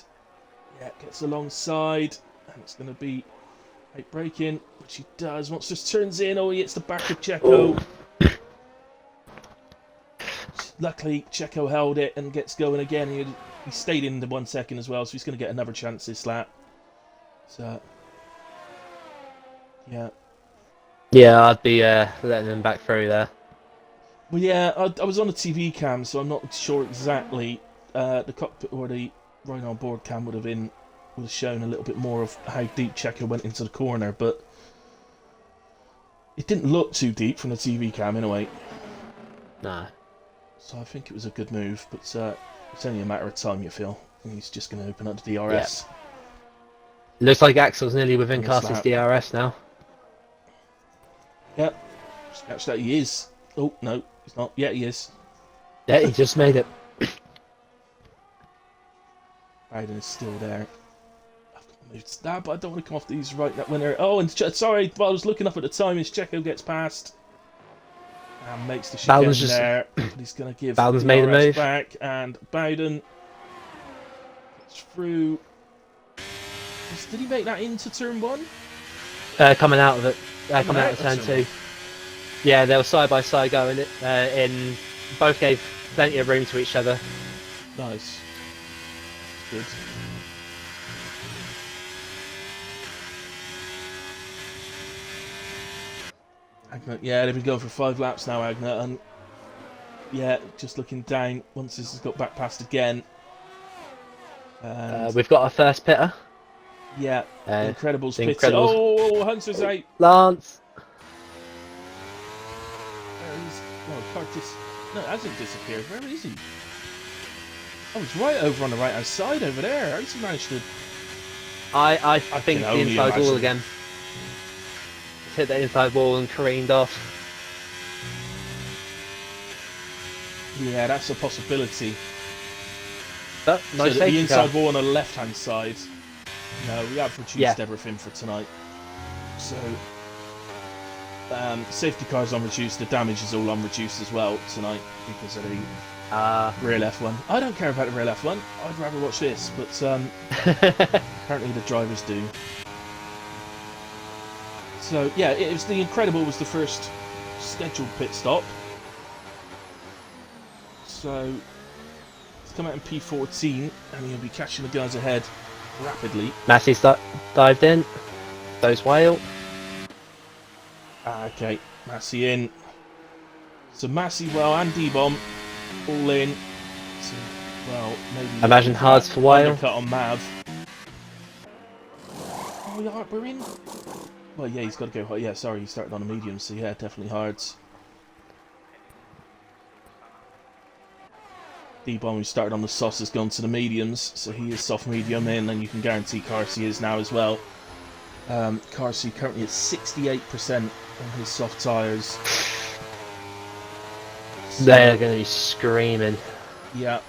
Yeah, gets alongside. And it's going to be late braking, which he does. Monsters turns in. Oh, he hits the back of Checo. Luckily, Checo held it and gets going again. He stayed in the 1 second as well, so he's going to get another chance this lap. So, yeah. Yeah, I'd be letting them back through there. Well, yeah, I was on a TV cam, so I'm not sure exactly. The cockpit or the right on board cam would have shown a little bit more of how deep Checo went into the corner, but it didn't look too deep from the TV cam in a way. Nah. So I think it was a good move, but it's only a matter of time, you feel. And he's just going to open up the DRS. Yeah. Looks like Axel's nearly within Yes, Carter's DRS now. Yep. Scratch that, he is. Oh, no, he's not. Yeah, he is. Yeah, he just made it. Biden is still there. I've got to move to that, but I don't want to come off these right that winner. Oh, and sorry, while I was looking up at the time, as Checo gets past. And makes the chicane there, but he's going to give Bowden's made a move back, and Bowden gets through. Did he make that into turn 1? Coming out of it, coming out of turn 2. Yeah, they were side by side going in. Both gave plenty of room to each other. Nice. Good. Agner, yeah, they've been going for 5 laps now, Agner, and yeah, just looking down, once this has got back past again. We've got our first pitter. Yeah, Incredibles the pitted. Incredibles. Oh, Hunter's out. Lance. No, it hasn't disappeared. Where is he? Oh, he's right over on the right hand side over there. How's he managed to... I think the inside wall again. Hit the inside wall and careened off. Yeah, that's a possibility. But so the inside wall on the left hand side. No, we have reduced everything for tonight. So safety cars on reduced, the damage is all on reduced as well tonight because of the real F1. I don't care about the real F1. I'd rather watch this, but apparently the drivers do. So yeah, it was the Incredible was the first scheduled pit stop. So he's come out in P14 and he'll be catching the guys ahead rapidly. Massey's dived in. Those whale. Okay, Massey in. So Massey, well, and D-Bomb all in. So, well, maybe... Imagine hards for whale. Undercut on Mav. Oh, yeah, we're in. Well, yeah, he's got to go hard. Yeah, sorry, he started on a medium, so yeah, definitely hards. D-Bomb, who started on the softs, has gone to the mediums, so he is soft medium in, and you can guarantee Carsey is now as well. Carsey currently at 68% on his soft tyres. So, They're going to be screaming. Yeah,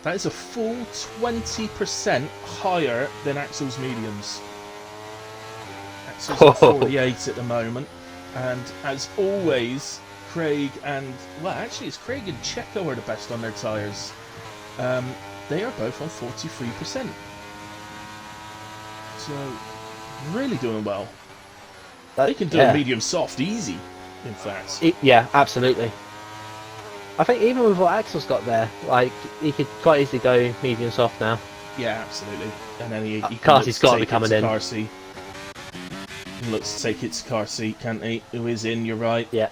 that is a full 20% higher than Axel's mediums. Axel's at 48 at the moment, and as always, Craig and... Well, actually, it's Craig and Checo are the best on their tyres. They are both on 43%. So, really doing well. They can do a medium soft easy, in fact. Yeah, absolutely. I think even with what Axel's got there, like, he could quite easily go medium soft now. Yeah, absolutely. And then he Carsey's got to be coming in. Carsey. He looks to take it to Carsey, can't he? Who is in, you're right. Yeah.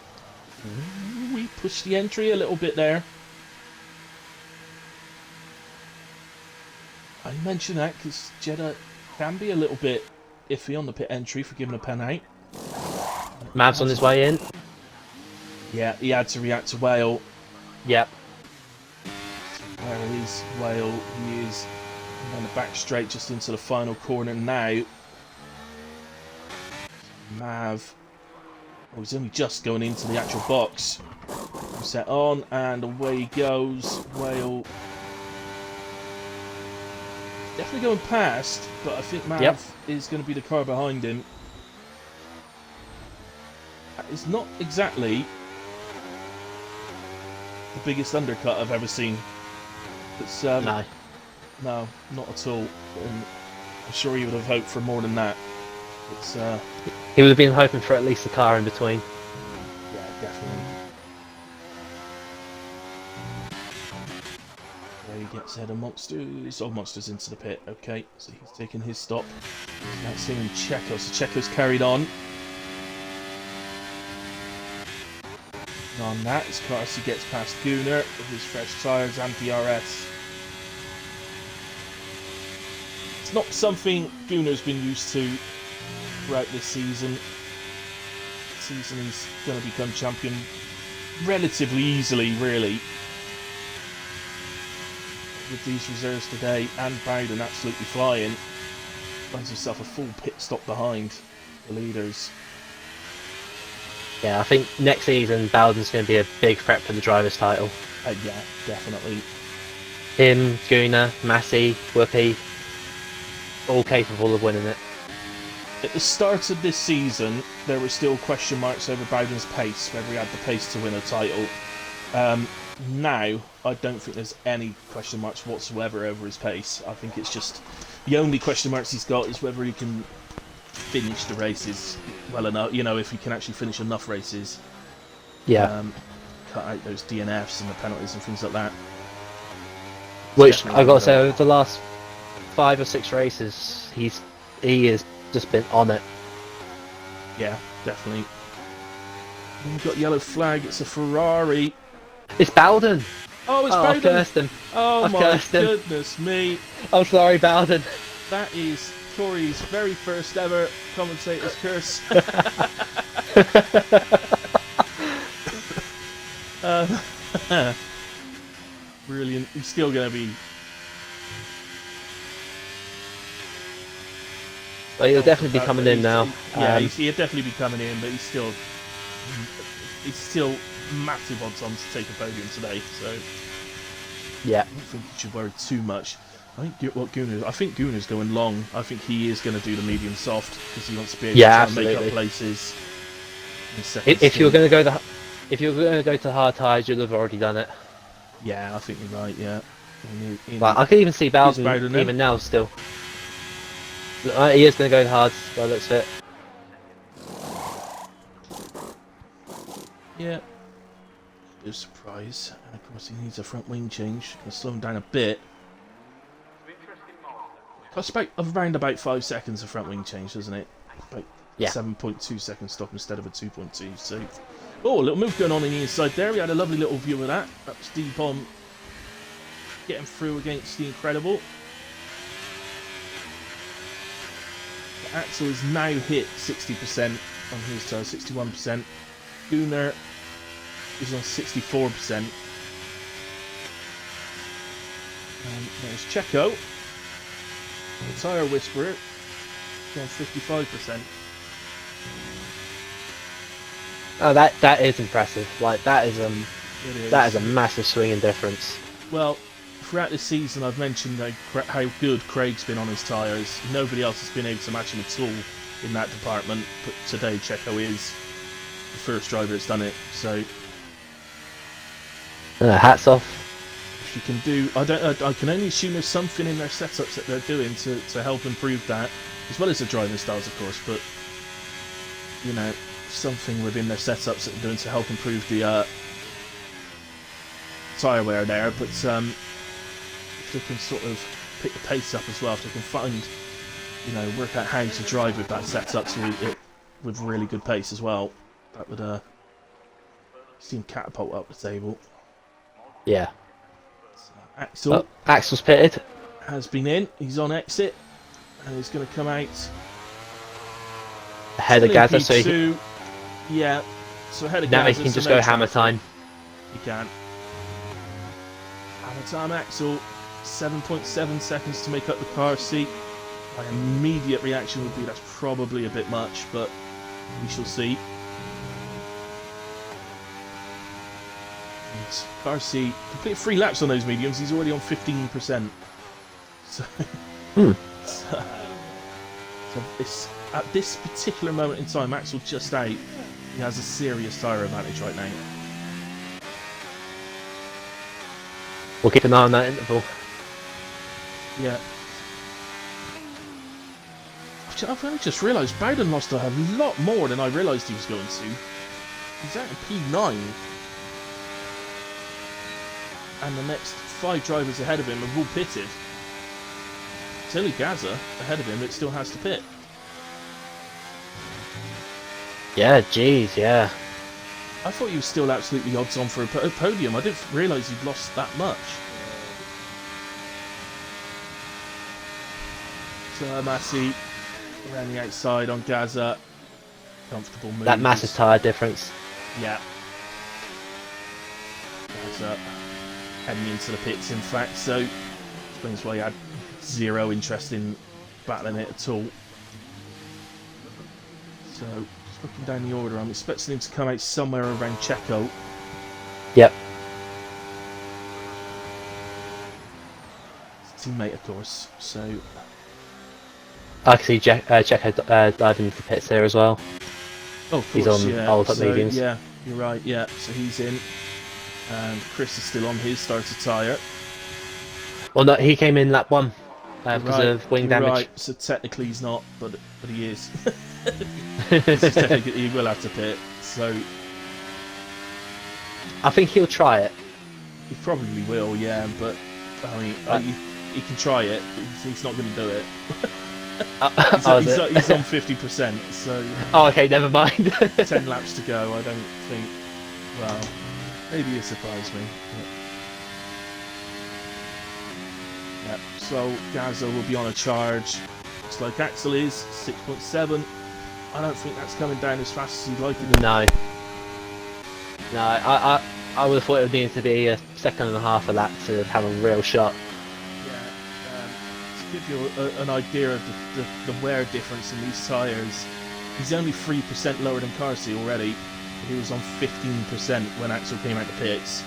Ooh, we pushed the entry a little bit there. I mentioned that because Jeddah can be a little bit iffy on the pit entry for giving a pen out. Mav's on his way in. Yeah, he had to react to Whale. Yep. Where is Whale? He is on the back straight just into the final corner now. Mav. Oh, he's only just going into the actual box. Set on and away he goes. Whale. Definitely going past, but I think Mav is going to be the car behind him. That is not exactly the biggest undercut I've ever seen. It's, No, not at all. And I'm sure he would have hoped for more than that. It's, he would have been hoping for at least a car in between. yeah, definitely. There he gets ahead of Monsters. Oh, Monsters into the pit. Okay, so he's taking his stop. That's him and Checo. So Checo's carried on. And on that, as Carsey gets past Gunnar with his fresh tyres and DRS. It's not something Gunnar's been used to throughout this season. He's going to become champion relatively easily, really. With these reserves today and Bowden absolutely flying, finds himself a full pit stop behind the leaders. Yeah, I think next season Bowden's going to be a big threat for the driver's title. Yeah, definitely. Him, Gunnar, Massey, Whoopi, all capable of winning it. At the start of this season, there were still question marks over Bowden's pace, whether he had the pace to win a title. Now, I don't think there's any question marks whatsoever over his pace. I think it's just the only question marks he's got is whether he can finish the races well enough. You know, if he can actually finish enough races. Yeah. Cut out those DNFs and the penalties and things like that. Which I've got to say, over the last 5 or 6 races, he has just been on it. Yeah, definitely. And we've got yellow flag. It's a Ferrari. It's Bowden. Oh, it's Bowden. I've cursed him. Oh I've my cursed him. goodness me. I'm sorry, Bowden. That is Corey's very first ever commentator's curse. Brilliant. He's still going to be... Well, he'll definitely be coming in now. Yeah, he'll definitely be coming in, but he's still massive odds on to take a podium today. So yeah, I don't think you should worry too much. I think Gunnar's going long. I think he is going to do the medium soft because he wants to be able to try and make up places. If you're going to go to hard tyres, you'll have already done it. Yeah, I think you're right. Yeah. But I can even see Bowden even now still. He is going to go to hards by the looks of it. Yeah. Bit of surprise. And of course he needs a front wing change. Can slow him down a bit. That's around about 5 seconds of front wing change, doesn't it? About Yeah. 7.2 seconds stop instead of a 2.2. So, oh, a little move going on the inside there. We had a lovely little view of that. That's deep on, getting through against the Incredible. Axel has now hit 60% on his tire, 61%. Gunnar is on 64%. And there's Checo, the tyre whisperer, on 55%. Oh, that is impressive. Like that is that is a It is. massive swing in difference. Well, throughout this season, I've mentioned how good Craig's been on his tyres. Nobody else has been able to match him at all in that department. But today, Checo is the first driver that's done it. So, Hats off. if you can do, I can only assume there's something in their setups that they're doing to help improve that, as well as the driving styles, of course. But you know, something within their setups that they're doing to help improve the tyre wear there. But if they can sort of pick the pace up as well, if they can find, work out how to drive with that setup with really good pace as well, that would see him catapult up the table. Yeah. So Axel Axel's pitted. has been in, he's on exit, and he's going to come out Ahead of Gaza, so yeah, so ahead of now Gaza, he can so just no go hammer traffic. time. He can. Hammer time, Axel. 7.7 seconds to make up the car seat. My immediate reaction would be that's probably a bit much, but we shall see. And car seat, complete 3 laps on those mediums. He's already on 15%. So, so at this particular moment in time, Axel just out. He has a serious tyre advantage right now. We'll keep an eye on that interval. Yeah. I've only just realised Bowden lost a lot more than I realised he was going to. He's out in P9. And the next 5 drivers ahead of him have all pitted. It's only Gaza ahead of him that still has to pit. Yeah, jeez, yeah. I thought he was still absolutely odds on for a podium. I didn't realise he'd lost that much. So Massey around the outside on Gaza. Comfortable move. That massive tyre difference. Yeah. Gaza heading into the pits, in fact, so explains why he had 0 interest in battling it at all. So, just looking down the order, I'm expecting him to come out somewhere around Checo. Yep. Teammate, of course, so... I can see Checo diving into the pits there as well. Oh, of course, he's on yeah. all top So, mediums. yeah, you're right, yeah, so he's in. And Chris is still on his starter tyre. Well, no, he came in lap 1 because of wing damage. Right, so technically he's not, but he is. Technically he will have to pit, so... I think he'll try it. He probably will, yeah, but I mean, he can try it, but he's not going to do it. He's on 50%, so... Oh, okay, never mind. 10 laps to go, I don't think... Well, maybe you surprise me. Yeah, so Gaza will be on a charge. Looks like Axel is, 6.7. I don't think that's coming down as fast as he'd like it. No. No, I would have thought it would need to be a second and a half of that to have a real shot. To give you an idea of the wear difference in these tyres, he's only 3% lower than Carsey already. He was on 15% when Axel came out the pits.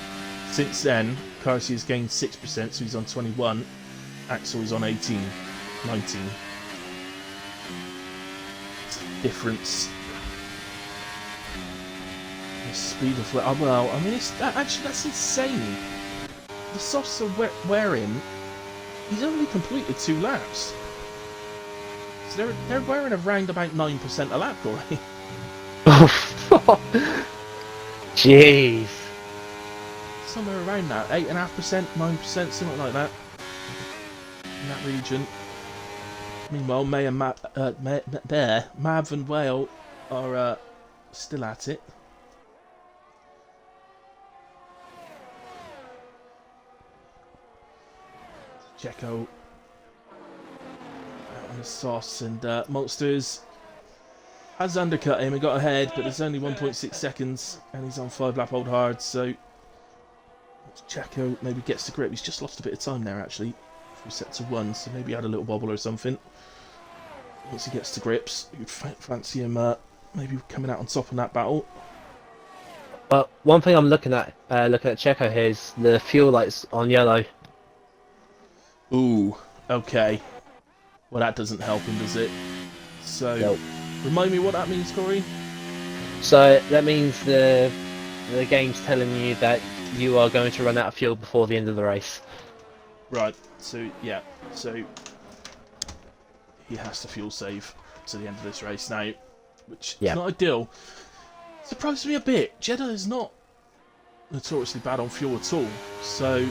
Since then, Carsey has gained 6%, so he's on 21. Axel is on 18, 19. Difference. The speed of wear. Oh, well, I mean, actually that's insane. The softs are wearing. He's only completed 2 laps. So they're wearing around about 9% a lap already. Jeez. Somewhere around that, 8.5%, 9%, something like that. In that region. Meanwhile, May and Mav and Whale are still at it. Checo out on the sauce, and Monsters has undercut him and got ahead, but there's only 1.6 seconds, and he's on 5 lap old hard, so Checo maybe gets the grip. He's just lost a bit of time there, actually. Reset to 1, so maybe he had a little wobble or something. Once he gets to grips, you'd fancy him maybe coming out on top in that battle. Well, one thing I'm looking at Checo here is the fuel lights on yellow. Ooh, okay. Well, that doesn't help him, does it? So, Nope. Remind me what that means, Corey? So that means the game's telling you that you are going to run out of fuel before the end of the race. Right, so, yeah. So, he has to fuel save to the end of this race now, which is not ideal. Surprised me a bit. Jeddah is not notoriously bad on fuel at all, so...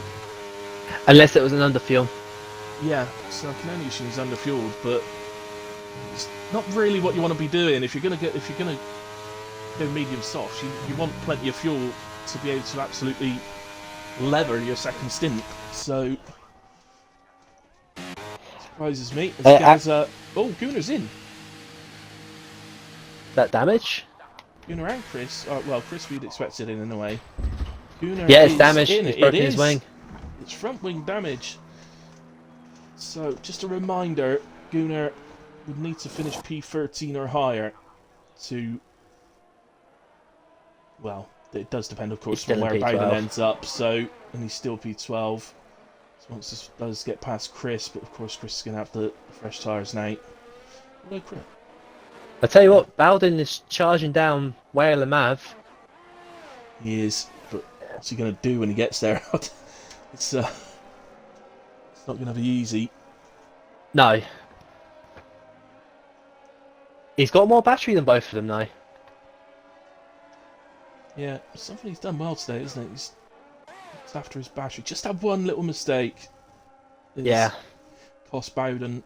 Unless it was an underfuel. Yeah, so I can only assume he's underfueled, but it's not really what you want to be doing. If you're gonna go medium soft, you want plenty of fuel to be able to absolutely lever your second stint. So surprises me. Oh, Gunar's in. That damage? Gunnar and Chris. Well, Chris we'd expected in a way. Gunnar it's is damaged. In. He's broken his wing. It's front wing damage. So, just a reminder, Gunnar would need to finish P13 or higher to... Well, it does depend, of course, on where Bowden ends up, so... And he's still P12. So once this does get past Chris, but of course Chris is going to have the fresh tyres now. Hello, Chris. I tell you what, Bowden is charging down Whale and Mav. He is, but what's he going to do when he gets there? It's not going to be easy. No. He's got more battery than both of them, though. Yeah, something he's done well today, isn't it? He's after his battery. Just had one little mistake. Yeah. Cost Bowden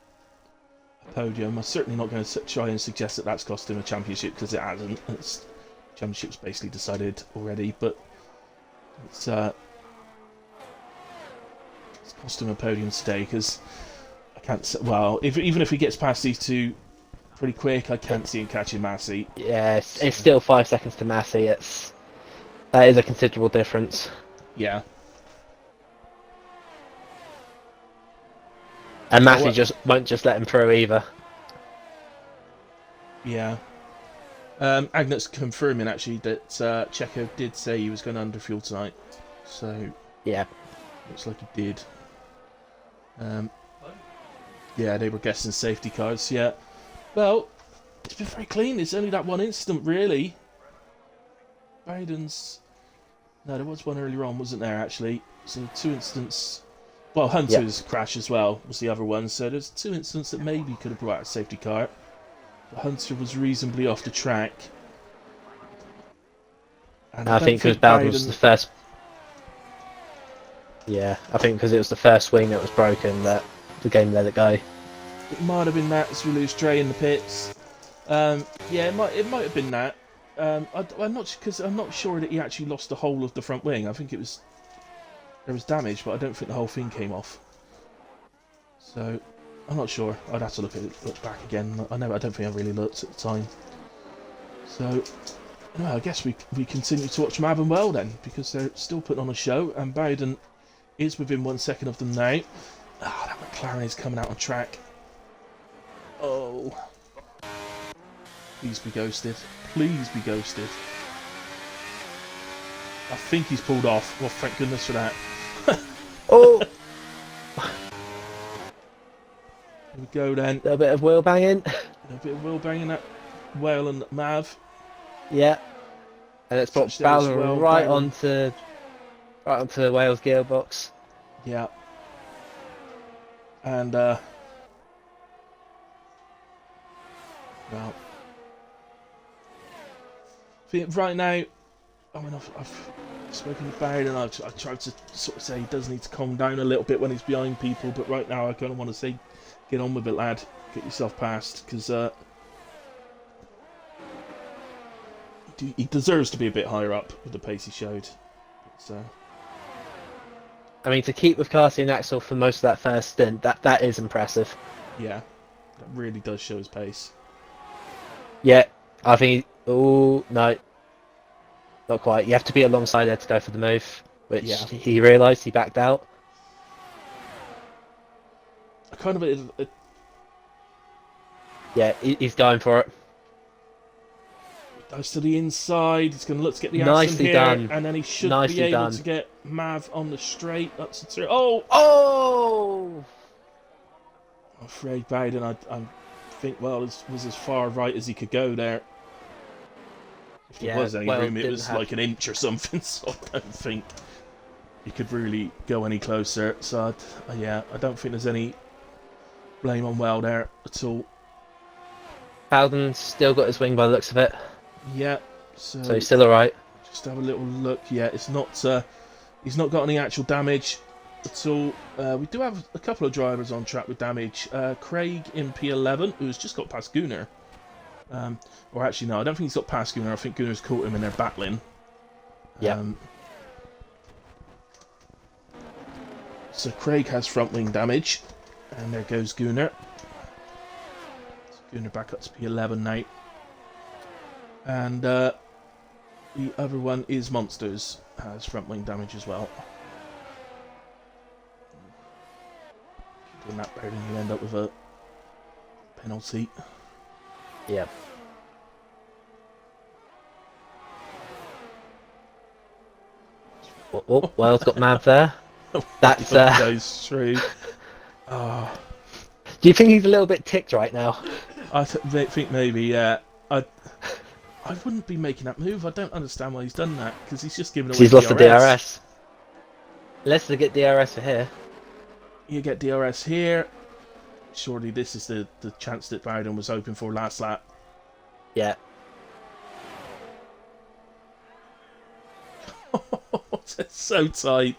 a podium. I'm certainly not going to try and suggest that that's cost him a championship, because it hasn't. Championship's basically decided already, but it's cost him a podium today, because I can't... Well, even if he gets past these two pretty quick, I can't see him catching Massey. Yeah, it's still 5 seconds to Massey. That is a considerable difference. Yeah. And Massey won't just let him through either. Yeah. Agnet's confirming actually that Checo did say he was going to underfuel tonight. So yeah, looks like he did. Yeah, they were guessing safety cars. Yeah. Well, it's been very clean. It's only that one incident, really. Bowden's... No, there was one earlier on, wasn't there, actually? So 2 incidents... Well, Hunter's crash as well was the other one. So there's 2 incidents that maybe could have brought out a safety car. But Hunter was reasonably off the track. And I think because Bowden was the first... Yeah, I think because it was the first wing that was broken that the game let it go. It might have been that, as we lose Dre in the pits. Yeah, it might have been that. I'm not sure that he actually lost the whole of the front wing. I think there was damage, but I don't think the whole thing came off. So I'm not sure. I'd have to look back again. I don't think I really looked at the time. So I guess we continue to watch Mav and Well then, because they're still putting on a show, and Bowden is within 1 second of them now. That McLaren is coming out on track. Oh. Please be ghosted. Please be ghosted. I think he's pulled off. Well, thank goodness for that. Oh! Here we go then. A little bit of wheel banging. A bit of wheel banging at Whale and Mav. Yeah. And it's brought Bowden right onto Wales gearbox. Yeah. And well, right now, I mean, I've spoken about, and I've tried to sort of say he does need to calm down a little bit when he's behind people, but right now I kind of want to say, get on with it, lad. Get yourself past, because he deserves to be a bit higher up with the pace he showed. So, I mean, to keep with Carty and Axel for most of that first stint, that is impressive. yeah, that really does show his pace. Yeah, I think. Oh no, not quite. You have to be alongside there to go for the move, which he realised. He backed out. I kind of Yeah, he's going for it. goes to the inside. He's going to look to get the action Nicely here, done. and then he should Nicely be able done. to get Mav on the straight. That's the two. Oh, Oh! I'm afraid Bowden, I think, well, was as far right as he could go there. If there was any room, it was like an inch or something, so I don't think he could really go any closer. So, yeah, I don't think there's any blame on Well there at all. Bowden's still got his wing by the looks of it. Yeah, so he's still alright. Just have a little look. Yeah, it's not. He's not got any actual damage at all. We do have a couple of drivers on track with damage. Craig in P11, who's just got past Gunnar. Or actually, no, I don't think he's got past Gunnar. I think Gunnar's caught him and they're battling. Yeah. So Craig has front wing damage, and there goes Gunnar. So Gunnar back up to P11 now. And the other one is Monsters, has front wing damage as well. Doing that better than you end up with a penalty. Yeah. Oh, Wales got Mav there. That's goes through. Oh. Do you think he's a little bit ticked right now? I think maybe, yeah. I wouldn't be making that move. I don't understand why he's done that, because he's just given away He's lost the DRS. DRS. Let's get DRS for here. You get DRS here. Surely this is the chance that Bowden was hoping for last lap. Yeah. It's so tight.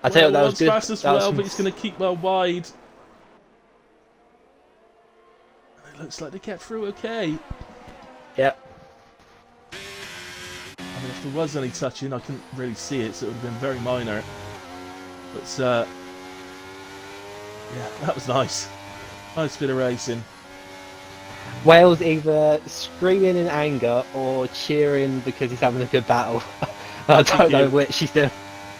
I tell you what, that was good. Fast as well, but he's going to keep well wide. It looks like they get through okay. Yep. I mean, if there was any touching, I couldn't really see it, so it would have been very minor. But, yeah, that was nice. Nice bit of racing. Wales either screaming in anger or cheering because he's having a good battle. I don't know which he's doing.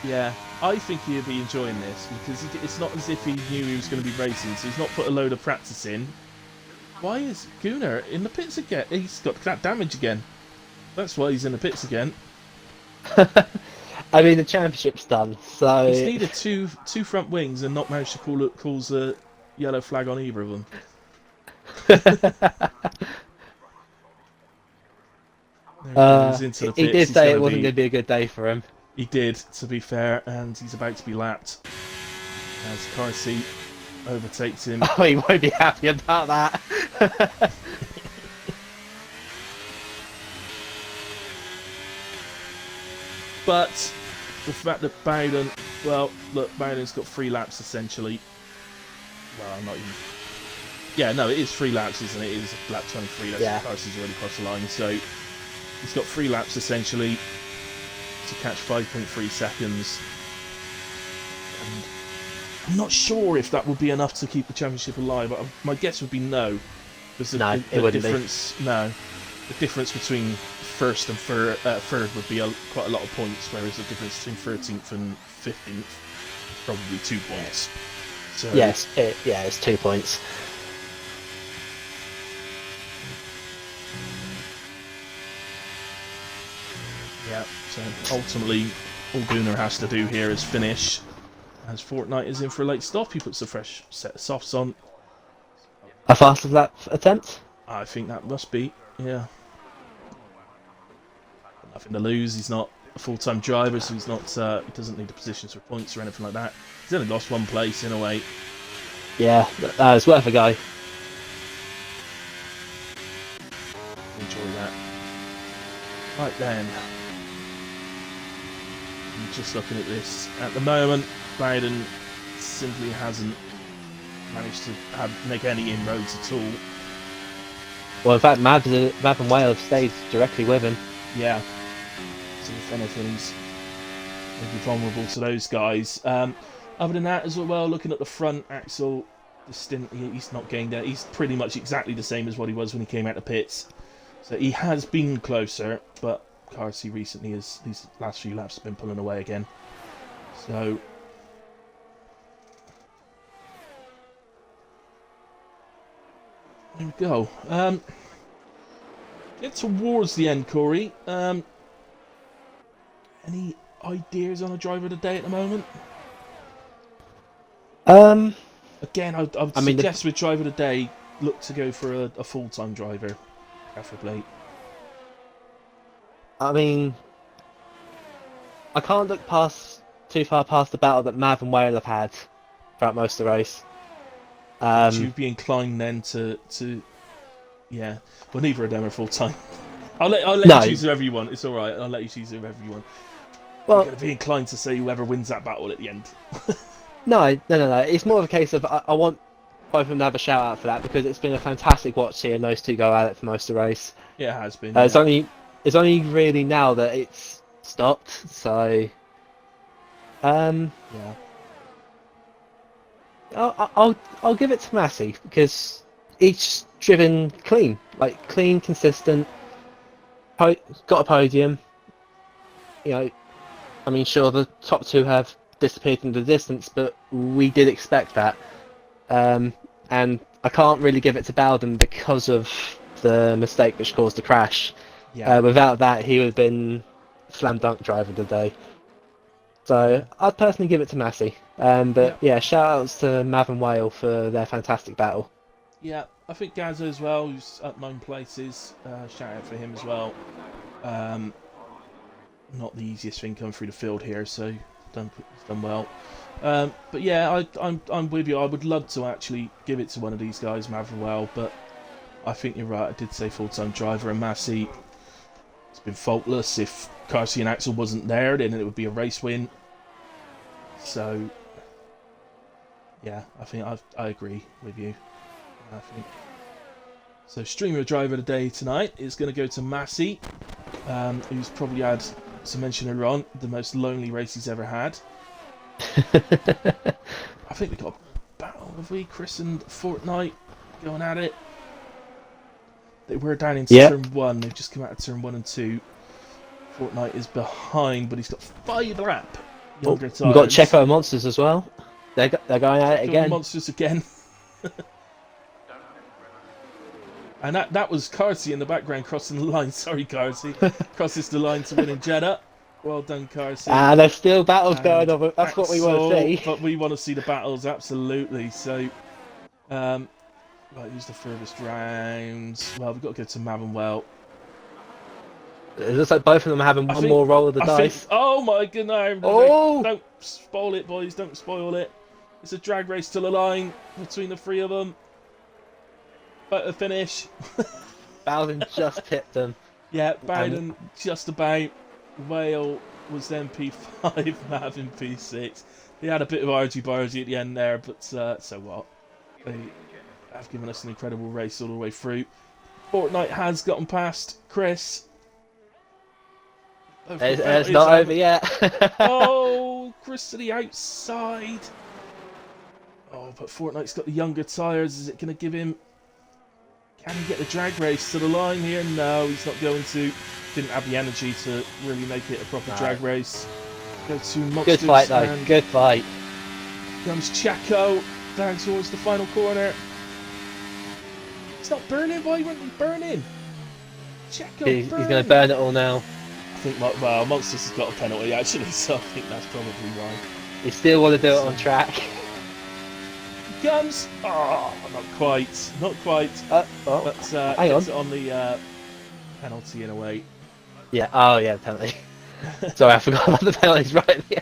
Yeah, I think he'd be enjoying this, because it's not as if he knew he was going to be racing, so he's not put a load of practice in. Why is Gunnar in the pits again? He's got that damage again. That's why he's in the pits again. I mean, the championship's done, so... He's needed two front wings and not managed to cause a yellow flag on either of them. He did say it wasn't going to be a good day for him. He did, to be fair, and he's about to be lapped as car seat overtakes him. Oh, he won't be happy about that. But the fact that Bowden, well, look, Bowden's got 3 laps essentially. Well, not even. Yeah, no, it is 3 laps, isn't it? It is lap 23. That's the Carsey's already crossed the line, so he's got 3 laps essentially to catch 5.3 seconds. And I'm not sure if that would be enough to keep the championship alive, but my guess would be no. Because it wouldn't difference, be. No. The difference between first and third would be quite a lot of points, whereas the difference between 13th and 15th is probably 2 points. So, yes, it's 2 points. Yeah, so ultimately all Gunnar has to do here is finish. As Fortnite is in for a late stop, he puts a fresh set of softs on. A fastest lap attempt? I think that must be, yeah. Nothing to lose, he's not a full-time driver, so he's not. He doesn't need the positions for points or anything like that. He's only lost 1 place in a way. Yeah, it's worth a go. Enjoy that. Right then. I'm just looking at this. At the moment, Bowden simply hasn't managed to make any inroads at all. Well, in fact, Mav and Whale have stayed directly with him. Yeah. So if anything, he's maybe vulnerable to those guys. Other than that, as well, looking at the front, Axel, he's not gained that. He's pretty much exactly the same as what he was when he came out the pits. So he has been closer, but Carsey recently, these last few laps, have been pulling away again. So there we go. Get towards the end, Corey. Any ideas on a driver of the day at the moment? Again, I would suggest with driver of the day, look to go for a full-time driver, preferably. I mean, I can't look too far past the battle that Mav and Whale have had throughout most of the race. Would you be inclined then to yeah? Well, neither of them are full-time. I'll let you choose whoever you want. It's all right. I'll let you choose whoever you want. Well, you're going to be inclined to say whoever wins that battle at the end. No. It's more of a case of I want both of them to have a shout out for that because it's been a fantastic watch seeing those two go at it for most of the race. Yeah, it has been. It's only really now that it's stopped. So, yeah. I'll give it to Massey because each driven clean, consistent. Got a podium. You know, I mean, sure, the top two have disappeared into the distance, but we did expect that. And I can't really give it to Bowden because of the mistake which caused the crash. Yeah. Without that, he would have been slam dunk driver of the day. So I'd personally give it to Massey. But shout outs to Mav and Whale for their fantastic battle. Yeah, I think Gazza as well, who's up 9 places. Shout out for him as well. Not the easiest thing coming through the field here, so he's done well. But yeah, I'm with you. I would love to actually give it to one of these guys, Mav and Whale, but I think you're right. I did say full-time driver, and Massey, it's been faultless. If Carsey and Axel wasn't there, then it would be a race win. So yeah, I think I agree with you. I think so. Streamer driver of the day tonight is going to go to Massey, who's probably had, as I mentioned earlier on, the most lonely race he's ever had. I think we got a battle, have we? Chris and Fortnite going at it. They were down into turn 1. They've just come out of turn 1 and 2. Fortnite is behind, but he's got 5 lap younger tires. We've got Checo Monsters as well. They're going at it again. Monsters again. And that was Carsey in the background crossing the line. Sorry, Carsey. Crosses the line to win in Jeddah. Well done, Carsey. There's still battles going on. That's what we want to see. But we want to see the battles, absolutely. So, right, who's the furthest round? Well, we've got to go to Mav and Whale. It looks like both of them are having one more roll of the dice. Oh my goodness! Oh! Don't spoil it, boys. Don't spoil it. It's a drag race to the line between the 3 of them. Better finish. Bowden just tipped them. Yeah, Bowden just about. Whale was then P5, Mav in P6. He had a bit of argy-bargy at the end there, but so what? They have given us an incredible race all the way through. Fortnite has gotten past Chris. It's not over yet. Oh, Chris to the outside. Oh, but Fortnite's got the younger tyres. Is it going to give him... Can he get the drag race to the line here? No, he's not going to. Didn't have the energy to really make it a proper drag race. Go to Monsters. Good fight, though. Good fight. Comes Checo down towards the final corner. It's not burning. Why wouldn't he burn in? Checo, he's going to burn it all now. I think, well, Monsters has got a penalty actually, so I think that's probably why. He still want to do it on track. Comes. Oh, not quite. Not quite. But hang on. It's on the penalty in a way. Yeah. Oh, yeah, penalty. Sorry, I forgot about the penalties right at the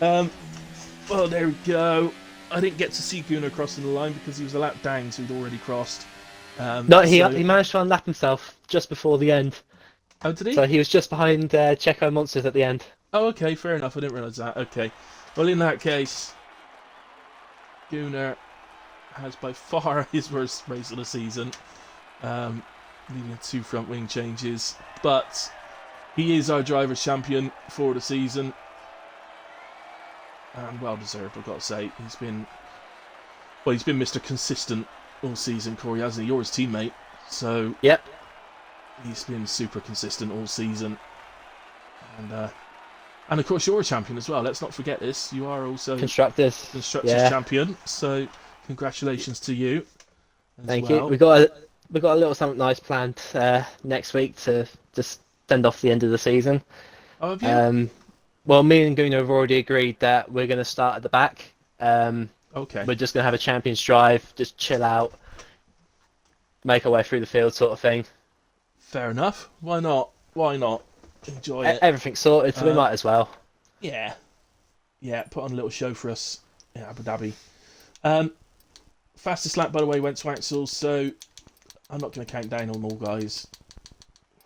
end. Well, there we go. I didn't get to see Gunnar crossing the line because he was a lap down, so he'd already crossed. No, he managed to unlap himself just before the end. Oh, did he? So he was just behind Checo Monsters at the end. Oh, okay, fair enough. I didn't realise that. Okay. Well, in that case, Gunnar has by far his worst race of the season, leading 2 front wing changes. But he is our driver's champion for the season, and well deserved. I've got to say, he's been Mr. Consistent all season. Corey, hasn't he? You're his teammate, so Yep. he's been super consistent all season, and of course you're a champion as well. Let's not forget this. You are also Constructors. Constructors champion, so congratulations to you as Thank well. you. We got a little something nice planned next week to just send off the end of the season. Oh, have you? Well, me and Guna have already agreed that we're going to start at the back. Okay. We're just going to have a champions drive, just chill out, make our way through the field, sort of thing. Fair enough. Why not? Why not? Enjoy it. Everything's sorted, so we might as well. Yeah. Yeah, put on a little show for us in Abu Dhabi. Fastest lap, by the way, went to Axel, so I'm not going to count down on all guys.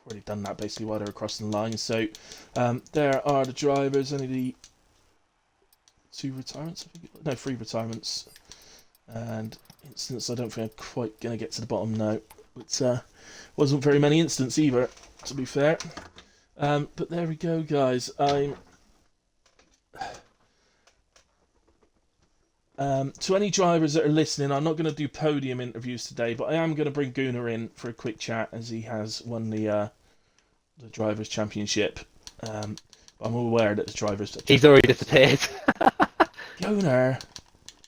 Already done that basically while they're crossing the line. So there are the drivers. Only the 2 retirements, I think. No, 3 retirements. And instance, I don't think I'm quite going to get to the bottom now. But wasn't very many instants either, to be fair. But there we go, guys. To any drivers that are listening, I'm not going to do podium interviews today, but I am going to bring Gunnar in for a quick chat as he has won the Drivers' Championship. But I'm aware that the drivers... He's already disappeared. Gunnar!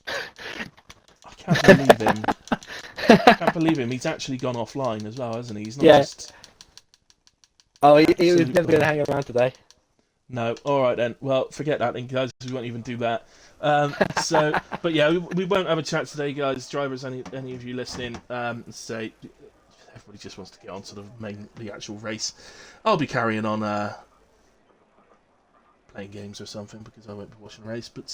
I can't believe him. I can't believe him. He's actually gone offline as well, hasn't he? He's not just... Oh, he was never going to hang around today. No. All right then. Well, forget that then, guys. We won't even do that. But yeah, we won't have a chat today, guys. Drivers, any of you listening, say everybody just wants to get on to the actual race. I'll be carrying on playing games or something because I won't be watching the race. But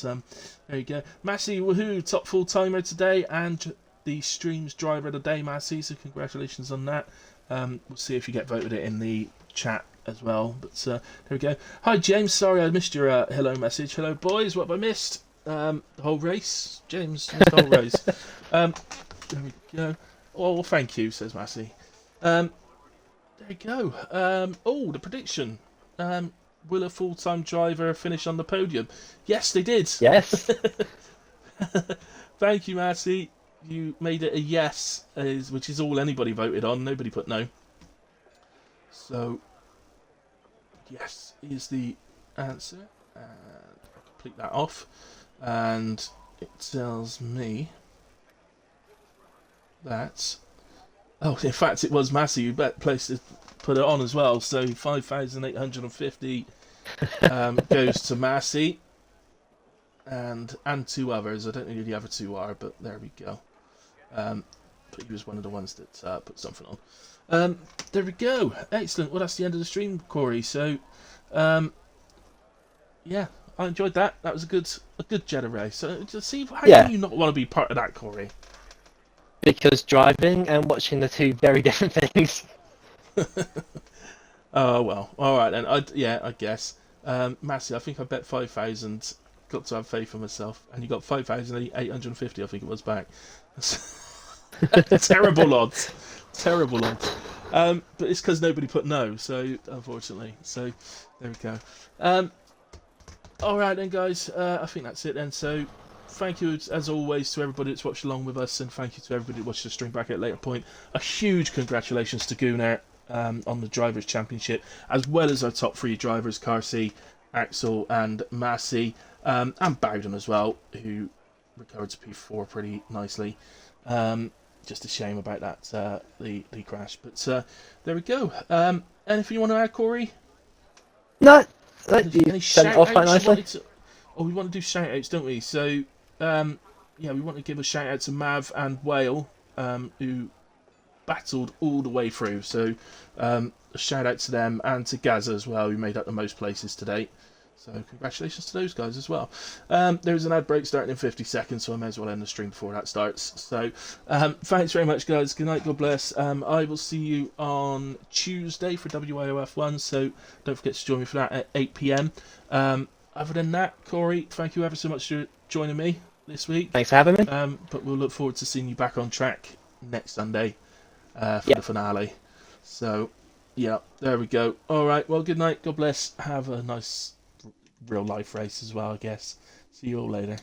there you go, Massey, woohoo! Top full timer today and the streams driver of the day, Massey. So congratulations on that. We'll see if you get voted in the chat as well. But there we go. Hi James, sorry I missed your hello message. Hello boys, what have I missed? The whole race, James. Missed the whole race. There we go. Oh, well, thank you, says Massey. There you go. The prediction. Will a full-time driver finish on the podium? Yes, they did. Yes. Thank you, Massey. You made it a yes, which is all anybody voted on. Nobody put no. So, yes is the answer. And I'll complete that off. And it tells me that... Oh, in fact, it was Massey who placed it, put it on as well. So 5,850 goes to Massey. And 2 others. I don't know who the other 2 are, but there we go. But he was one of the ones that put something on. There we go. Excellent. Well, that's the end of the stream, Corey. So, yeah, I enjoyed that. That was a good Jeddah race. So, just see how can you not want to be part of that, Corey? Because driving and watching are 2 very different things. Oh well. All right then. I guess. Massey, I think I bet 5,000. Got to have faith in myself, and you got 5,850. I think it was back. Terrible odds. Terrible odds. But it's because nobody put no, so unfortunately. So there we go. All right then, guys. I think that's it then. So thank you as always to everybody that's watched along with us, and thank you to everybody that watched the stream back at a later point. A huge congratulations to Gunnar on the Drivers' Championship, as well as our top 3 drivers, Carsey, Axel, and Massey, and Bowden as well, who recovered to P4 pretty nicely. Just a shame about that the crash, but there we go. Anything you want to add, Corey? No, Any shout outs? We want to do shout outs, don't we? So we want to give a shout out to Mav and Whale, who battled all the way through. So a shout out to them and to Gaza as well, who made up the most places today. So congratulations to those guys as well. There's an ad break starting in 50 seconds, so I may as well end the stream before that starts. So thanks very much, guys. Good night, God bless. I will see you on Tuesday for WIOF1, so don't forget to join me for that at 8 p.m. Other than that, Corey, thank you ever so much for joining me this week. Thanks for having me. But we'll look forward to seeing you back on track next Sunday for the finale. So, yeah, there we go. All right, well, good night. God bless. Have a nice real life race as well, I guess. See you all later.